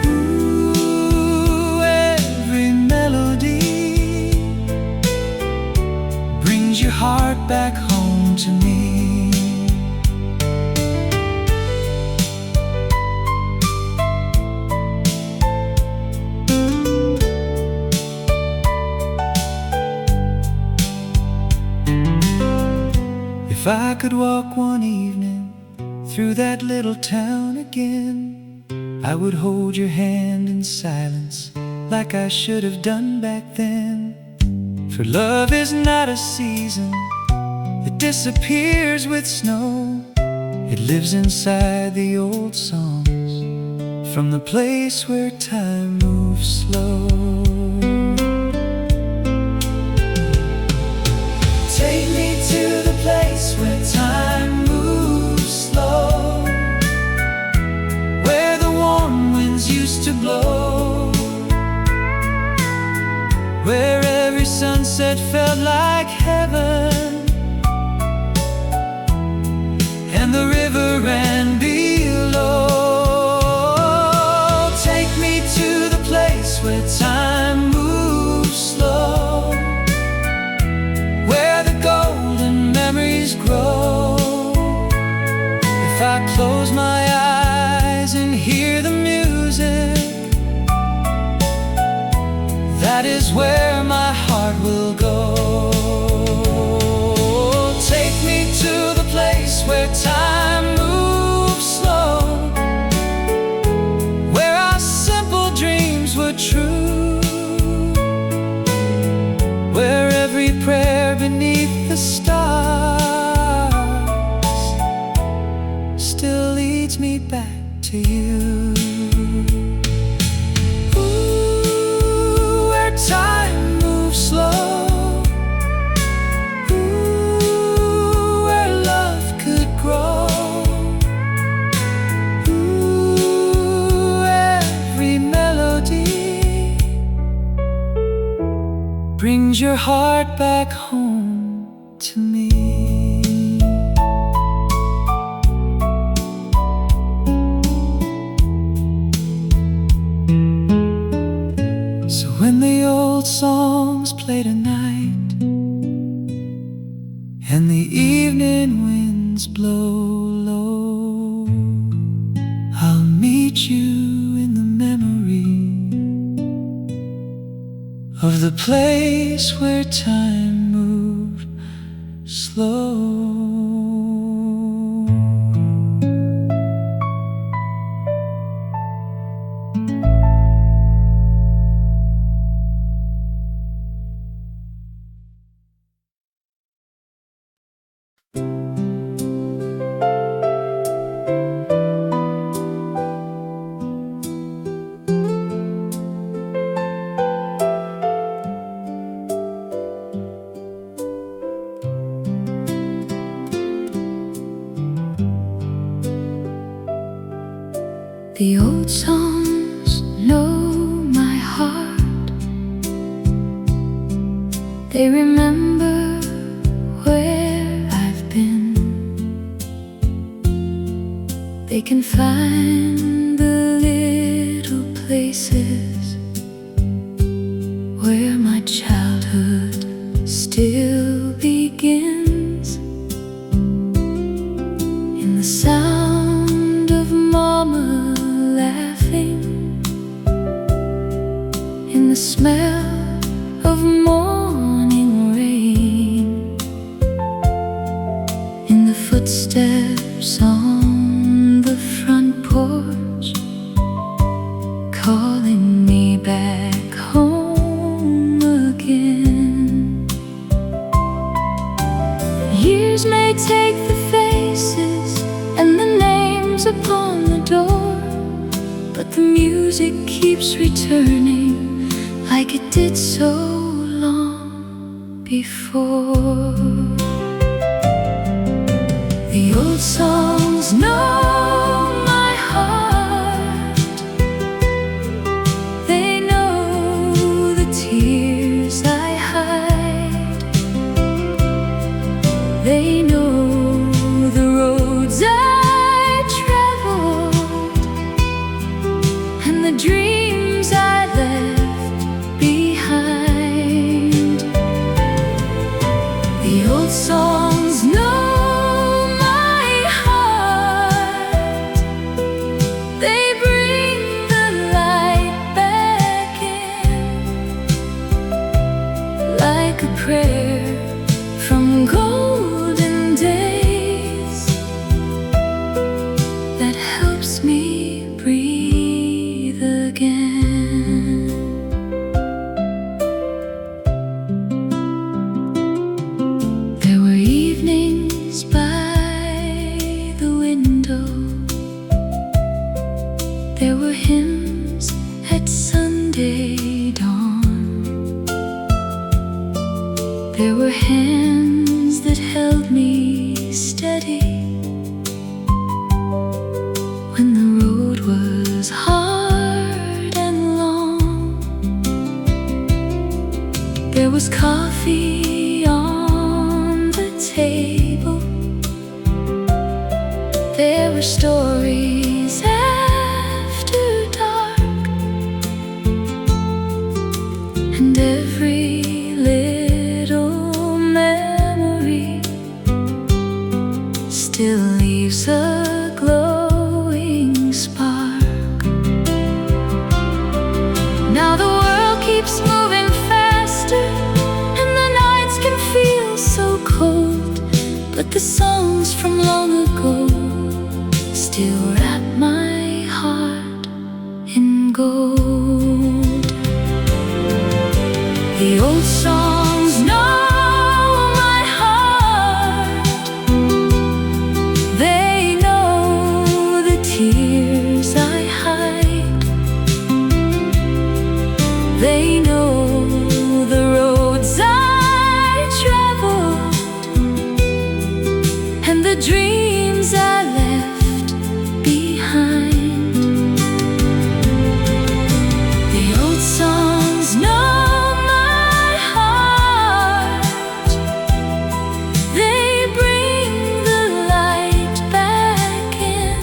ooh, every melody brings your heart back home to me. If I could walk one evening through that little town again, I would hold your hand in silence like I should have done back then. For love is not a season that disappears with snow. It lives inside the old songs from the place where time moves slow. Take me to the place where time moves slow, where the warm winds used to blow, where every sunset felt like heaven, and the river ran below. Take me to the place where time moves slow, where the golden memories grow. If I close my eyes and hear the music, that is where my heart will go. Take me to the place where time moves slow, where our simple dreams were true, where every prayer beneath the stars still leads me back to you. Ooh, where time moves slow, ooh, where love could grow, ooh, every melody brings your heart back home to me. So when the old songs play tonight and the evening winds blow low, I'll meet you in the memory of the place where time moved slow. The old songs know my heart. They remember where I've been. They can find the little places where my childhood still begins. In the sound of Mama laughing, in the smell of morning rain, in the footsteps on the front porch, calling me back home again. Years may take the faces and the names upon the door, but the music keeps returning like it did so long before. The old songs know my heart. They know the tears I hide. They know the roads I traveled and the dreams I left behind. The old songs know my heart. They bring the light back in, like a prayer from golden days that helps me breathe again. There were evenings by the window. There were hymns at Sunday dawn. There were hands that held me steady when the road was hard and long. There was coffee on the table. There were stories after dark, and every little memory still leaves a glowing spark. Now the world keeps moving faster, and the nights can feel so cold, but the songs from long ago still wrap my heart in gold. The old songs know my heart. They know the tears I hide. They know the roads I traveled and the dreams I left behind. The old songs know my heart. They bring the light back in,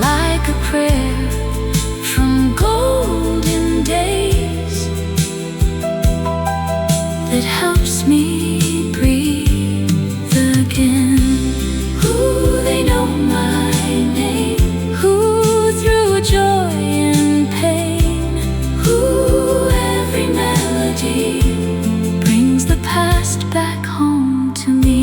like a prayer from golden days that helps me breathe again. Ooh, they know my name. Ooh, through joy and pain. Ooh, every melody brings the past back home to me.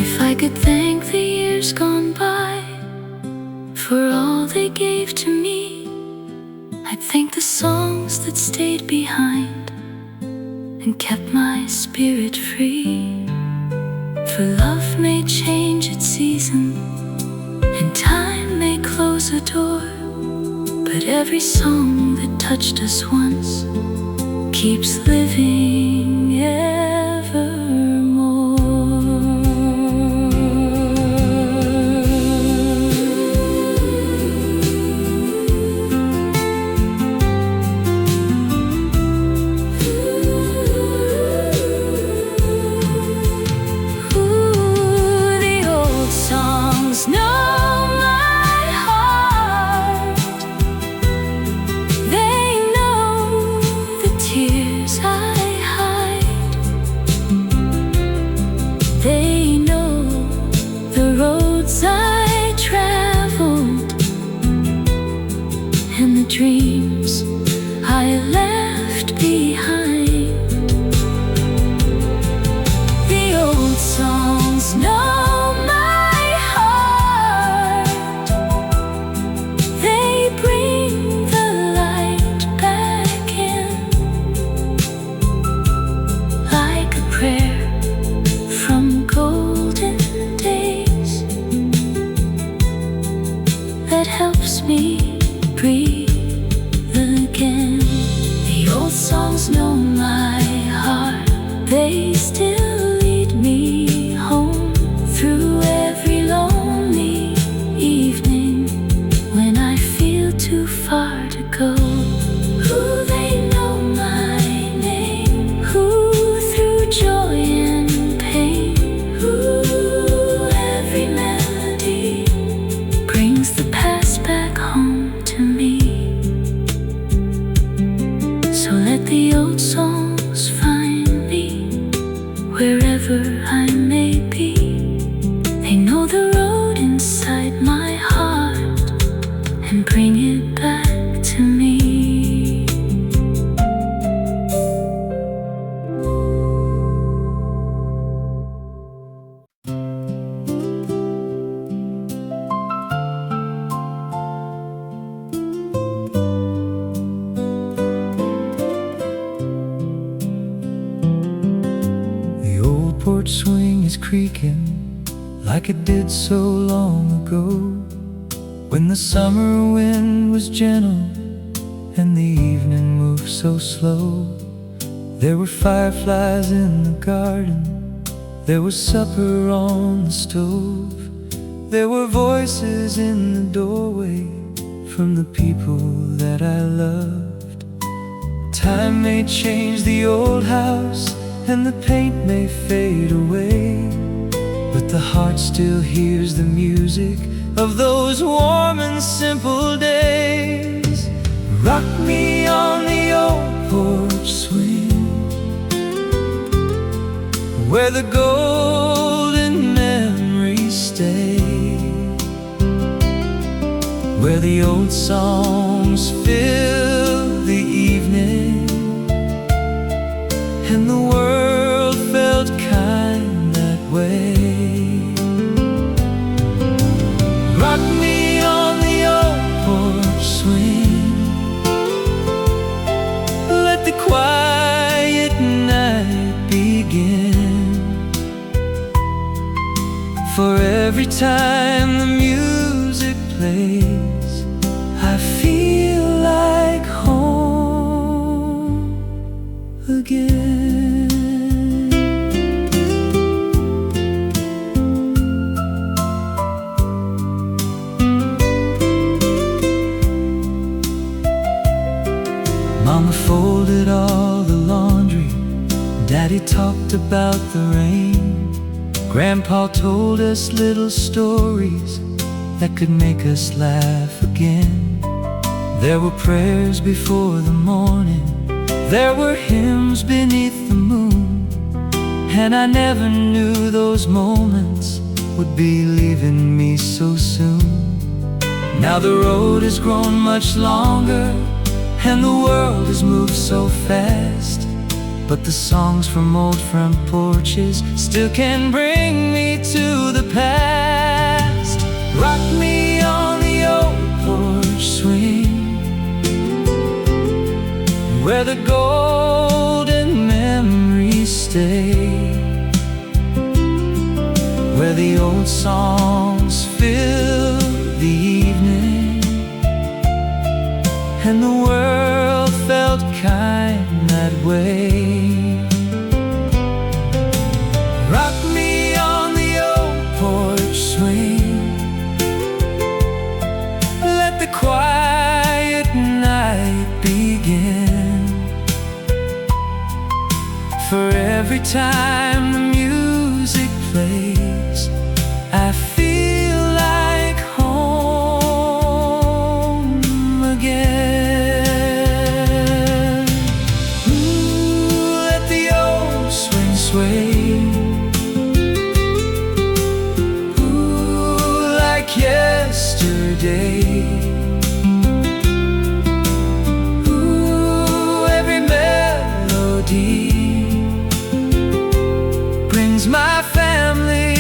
If I could thank the years gone by for all they gave to me, I'd thank the songs that stayed behind and kept my spirit free. For love may change its season, and time may close a door, but every song that touched us once keeps living evermore. breathe again. The old songs know my heart, they still lead me home through every lonely evening when I feel too far to go. Ooh, they know my name, ooh, through joy and pain. Ooh, every melody brings the past back home to me. So let the old songs find me wherever I may be. They know the road inside my heart and bring it back to me. The old porch swing is creaking like it did so long ago, when the summer wind was gentle and the evening moved so slow. There were fireflies in the garden, there was supper on the stove, there were voices in the doorway from the people that I loved. Time may change the old house and the paint may fade away, but the heart still hears the music of those warm and simple days. Rock me on the old porch swing, where the golden memories stay, where the old songs fill the evening and the world felt kind that way. Rock me on the old porch swing, let the quiet night begin. For every time the music plays, I feel like home again. Mama folded all the laundry, Daddy talked about the rain, Grandpa told us little stories that could make us laugh again. There were prayers before the morning, there were hymns beneath the moon, and I never knew those moments would be leaving me so soon. Now the road has grown much longer and the world has moved so fast, but the songs from old front porches still can bring me to the past. Rock me on the old porch swing, where the golden memories stay, where the old songs fill the evening and the world felt kind that way. Rock me on the old porch swing, let the quiet night begin. For every time the music plays, I feel like home again. Ooh, let the old swing sway, ooh, like yesterday. Ooh, every melody brings my family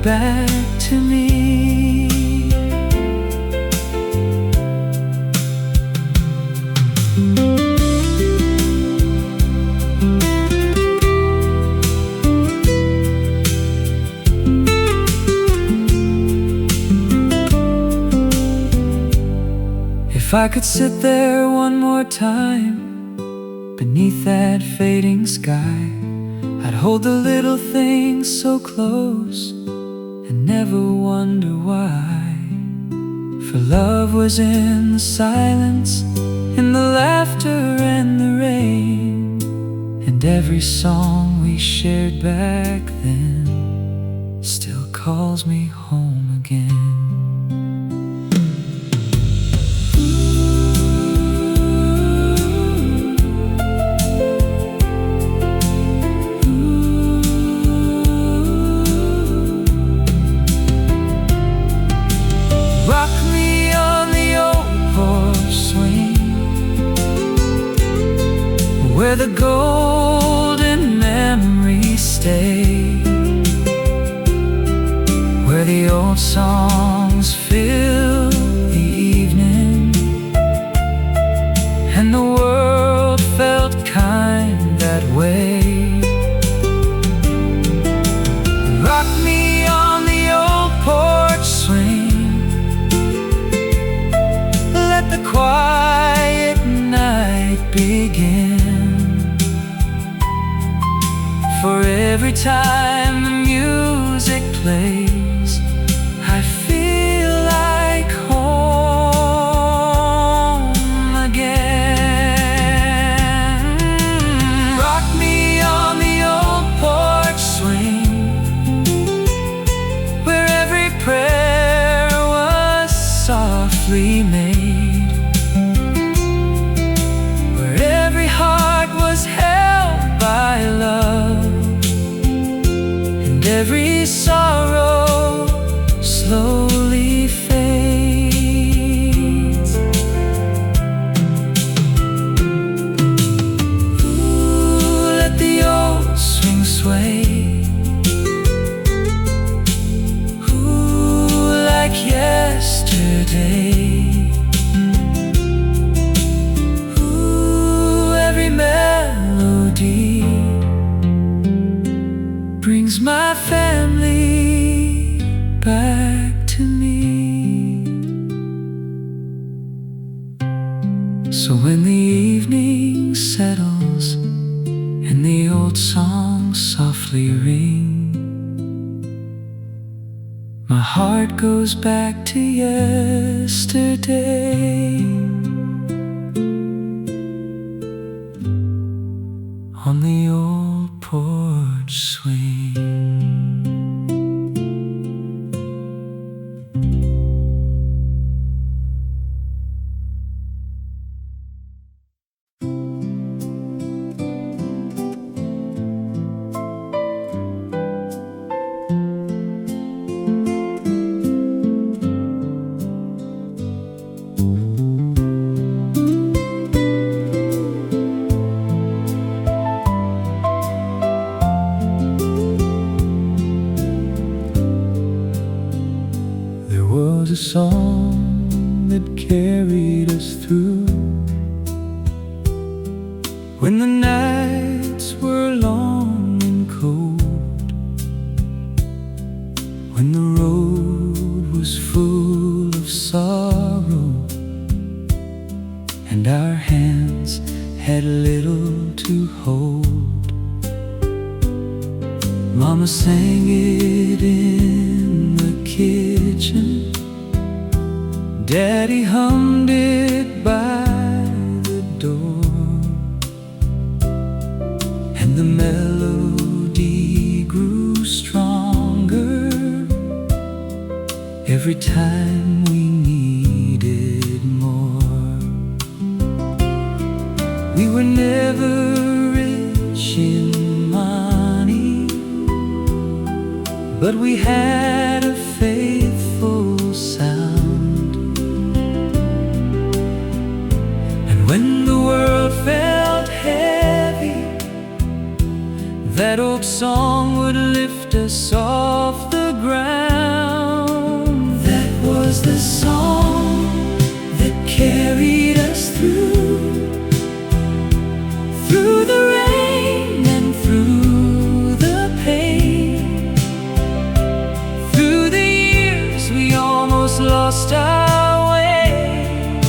back to me. If I could sit there one more time beneath that fading sky, I'd hold the little things so close and never wonder why. For love was in the silence, in the laughter and the rain, and every song we shared back then still calls me home again. Rock me on the old porch swing, where the golden memories stay, where the old songs fill the evening, and the world felt kind that way. Rock me on the old porch swing, let the quiet night begin. For every time the music plays, I feel like home again. Rock me on the old porch swing, where every prayer was softly made, where every heart was held by love, and every sorrow slowly fades. Ooh, let the old swing sway, ooh, like yesterday. Ooh, every melody brings my family back to me. So when the evening settles and the old songs softly ring, my heart goes back to yesterday. On the old porch swing. Was a song that carried us through when the nights were long and cold, when the road was full of sorrow and our hands had little to hold. Mama sang it in the kitchen, Daddy hummed it by the door, and the melody grew stronger every time we needed more. We were never rich in money, but we had a faithful sound. And when the world felt heavy, that old song would lift us off the ground. That was the song that carried us through the rain and through the pain, through the years we almost lost our way.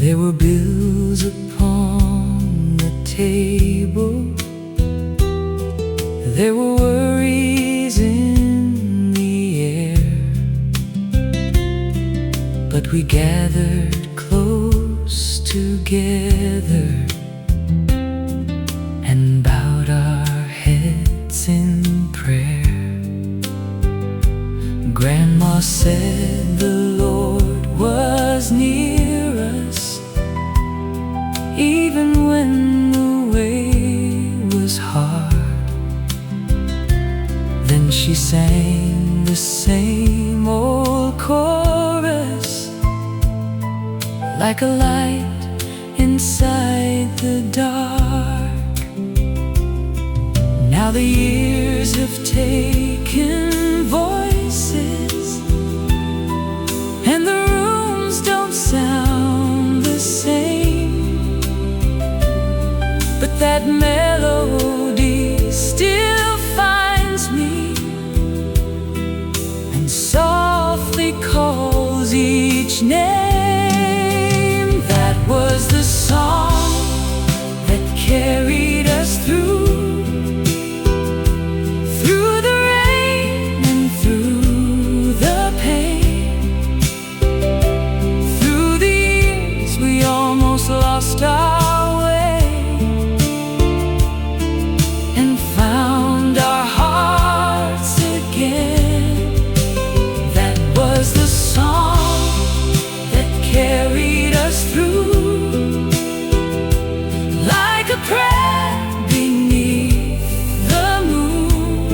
There were bills upon the table, there were worries in the air, but we gathered close together and bowed our heads in prayer. Grandma said the Lord was near us, even when the way was hard. Then she sang the same old chorus, like a light inside the dark. Now the years have taken voices, and the rooms don't sound the same, but that melody still finds me and softly calls each name. That was the song that carried us through the rain and through the pain. Through the years we almost lost our way and found our hearts again. That was the song that carried us through, like a prayer beneath the moon.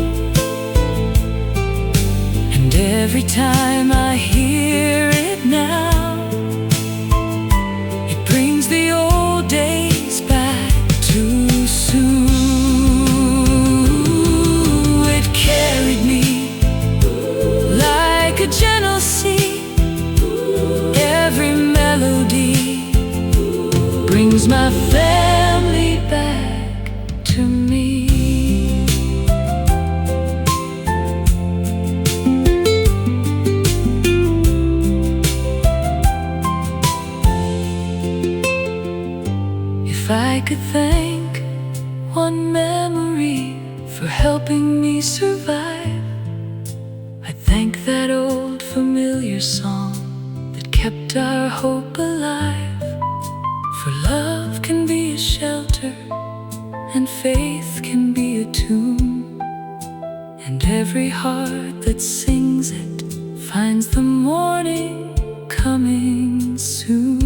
And every time I hear it now, it brings the old days back too soon. It carried me like a gentle sea. Every melody brings my family back to me. If I could thank one memory for helping me survive, I'd thank that old familiar song that kept our hope alive. For love can be a shelter, and faith can be a tune, and every heart that sings it finds the morning coming soon.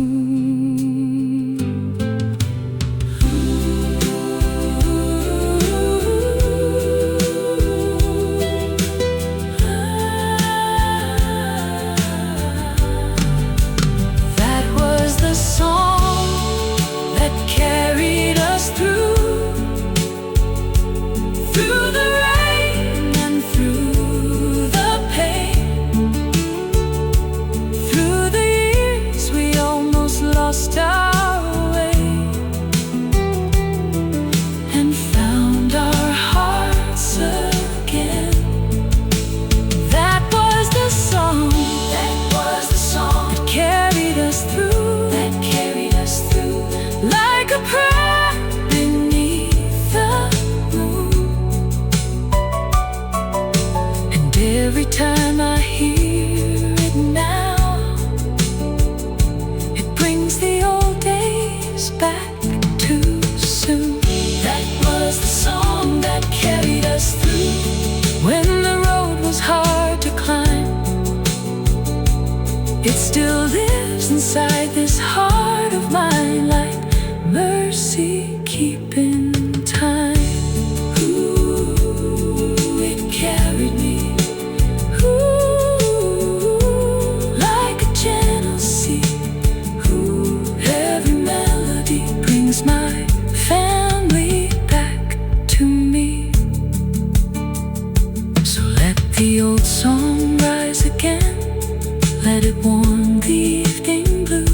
That was the song that carried us through the rain and through the pain. Through the years we almost lost our way and found our hearts again. That was the song that carried us through, like a prayer beneath the moon. And every time I hear it now, it brings the old days back too soon. That was the song that carried us through when the road was hard to climb. It still lives inside this heart of mine, like mercy keeping time. Ooh, it carried me, ooh, like a gentle sea. Ooh, every melody brings my family back to me. So let the old song rise again, let it warm the evening blue.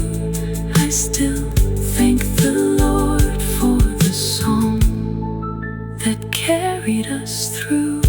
I still thank the Lord for the song that carried us through.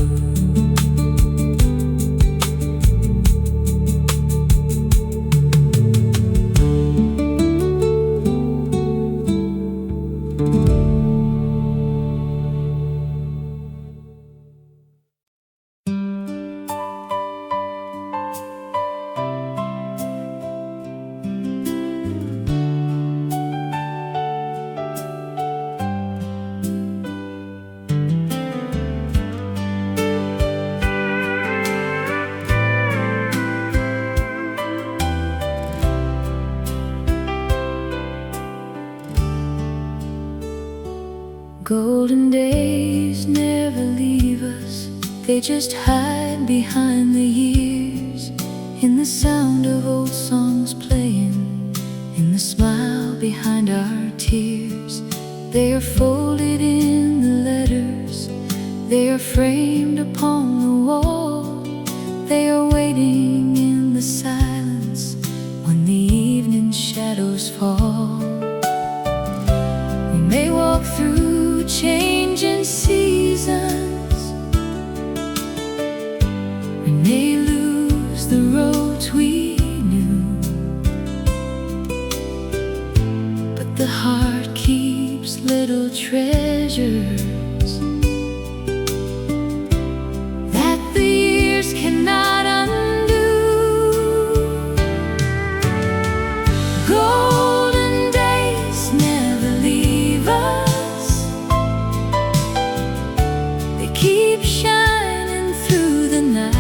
golden days never leave us, they just hide behind the years, in the sound of old songs playing, in the smile behind our tears. They are folded in the letters, they are framed upon the wall, they are waiting in the silence when the evening shadows fall. We may walk through changing seasons, we may lose the roads we knew, but the heart keeps little treasures that the years cannot undo. Golden days never leave us, they keep shining through the night,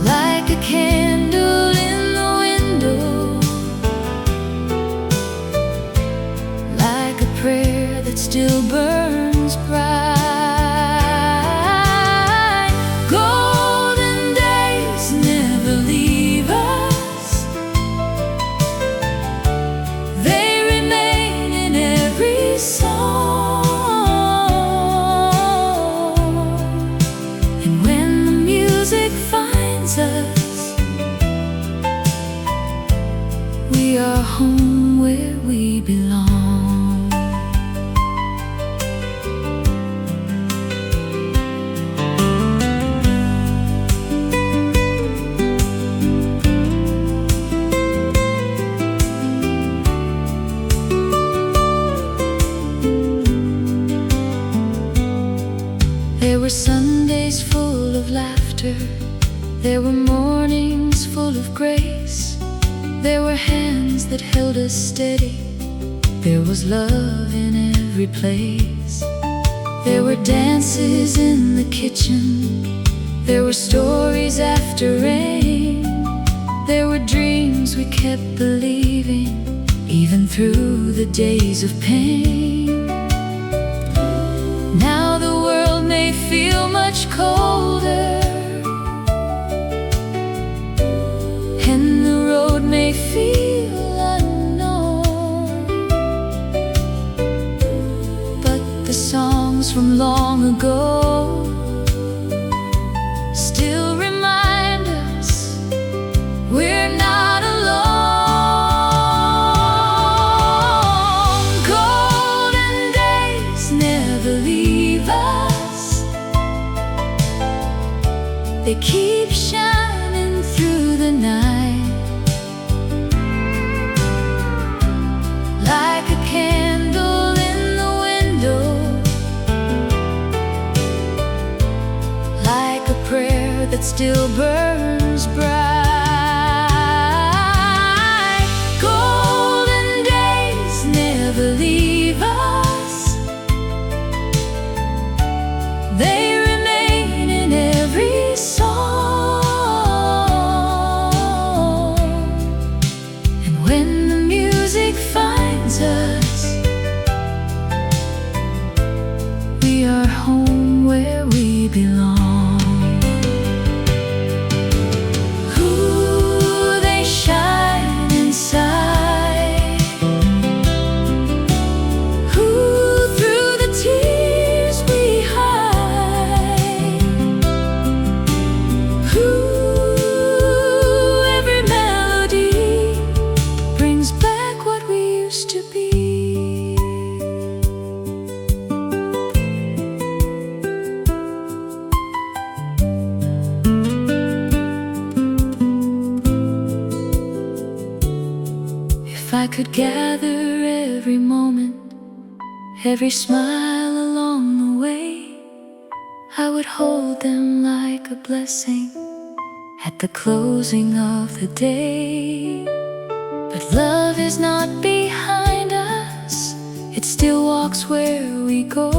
like a candle in the window, like a prayer that still burns bright. Golden days never leave us, they remain in every song. And when the music finds us, we are home where we belong. There were Sundays full of laughter, there were mornings full of grace, there were hands that held us steady, there was love in every place. There were dances in the kitchen, there were stories after rain, there were dreams we kept believing, even through the days of pain. Now the world may feel much colder, and the road may feel unknown, but the songs from long ago still remind us we're not alone. Golden days never leave us, they keep shining through the night, like a candle in the window, like a prayer that still burns bright. Golden days never leave us, they remain in every song. And when the music finds us, we are home where we belong. Ooh, they shine inside. Ooh, through the tears we hide. Ooh, every melody brings back what we used to be. If I could gather every moment, every smile along the way, I would hold them like a blessing at the closing of the day. But love is not behind us, it still walks where we go.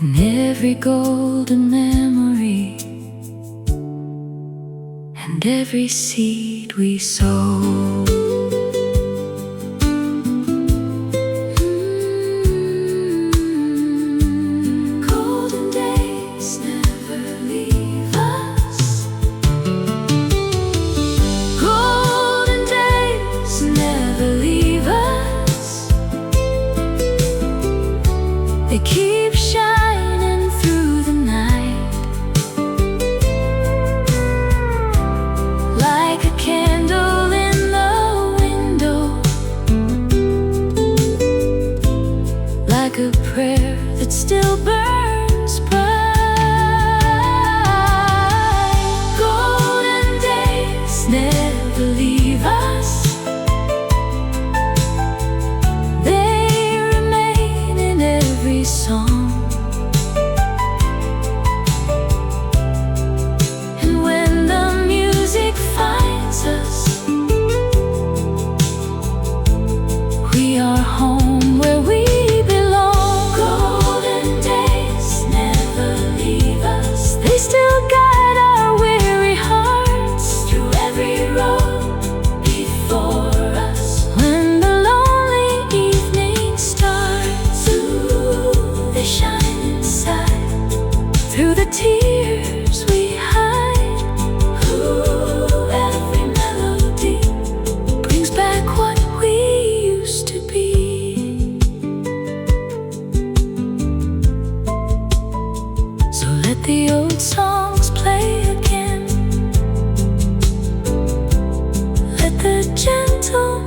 In every golden memory and every seed we sow. they still guide our weary hearts through every road before us. When the lonely evening starts, ooh, they shine inside. Through the tears we hide, ooh, every melody brings back what we used to be. So let the old songs play again. Let the gentle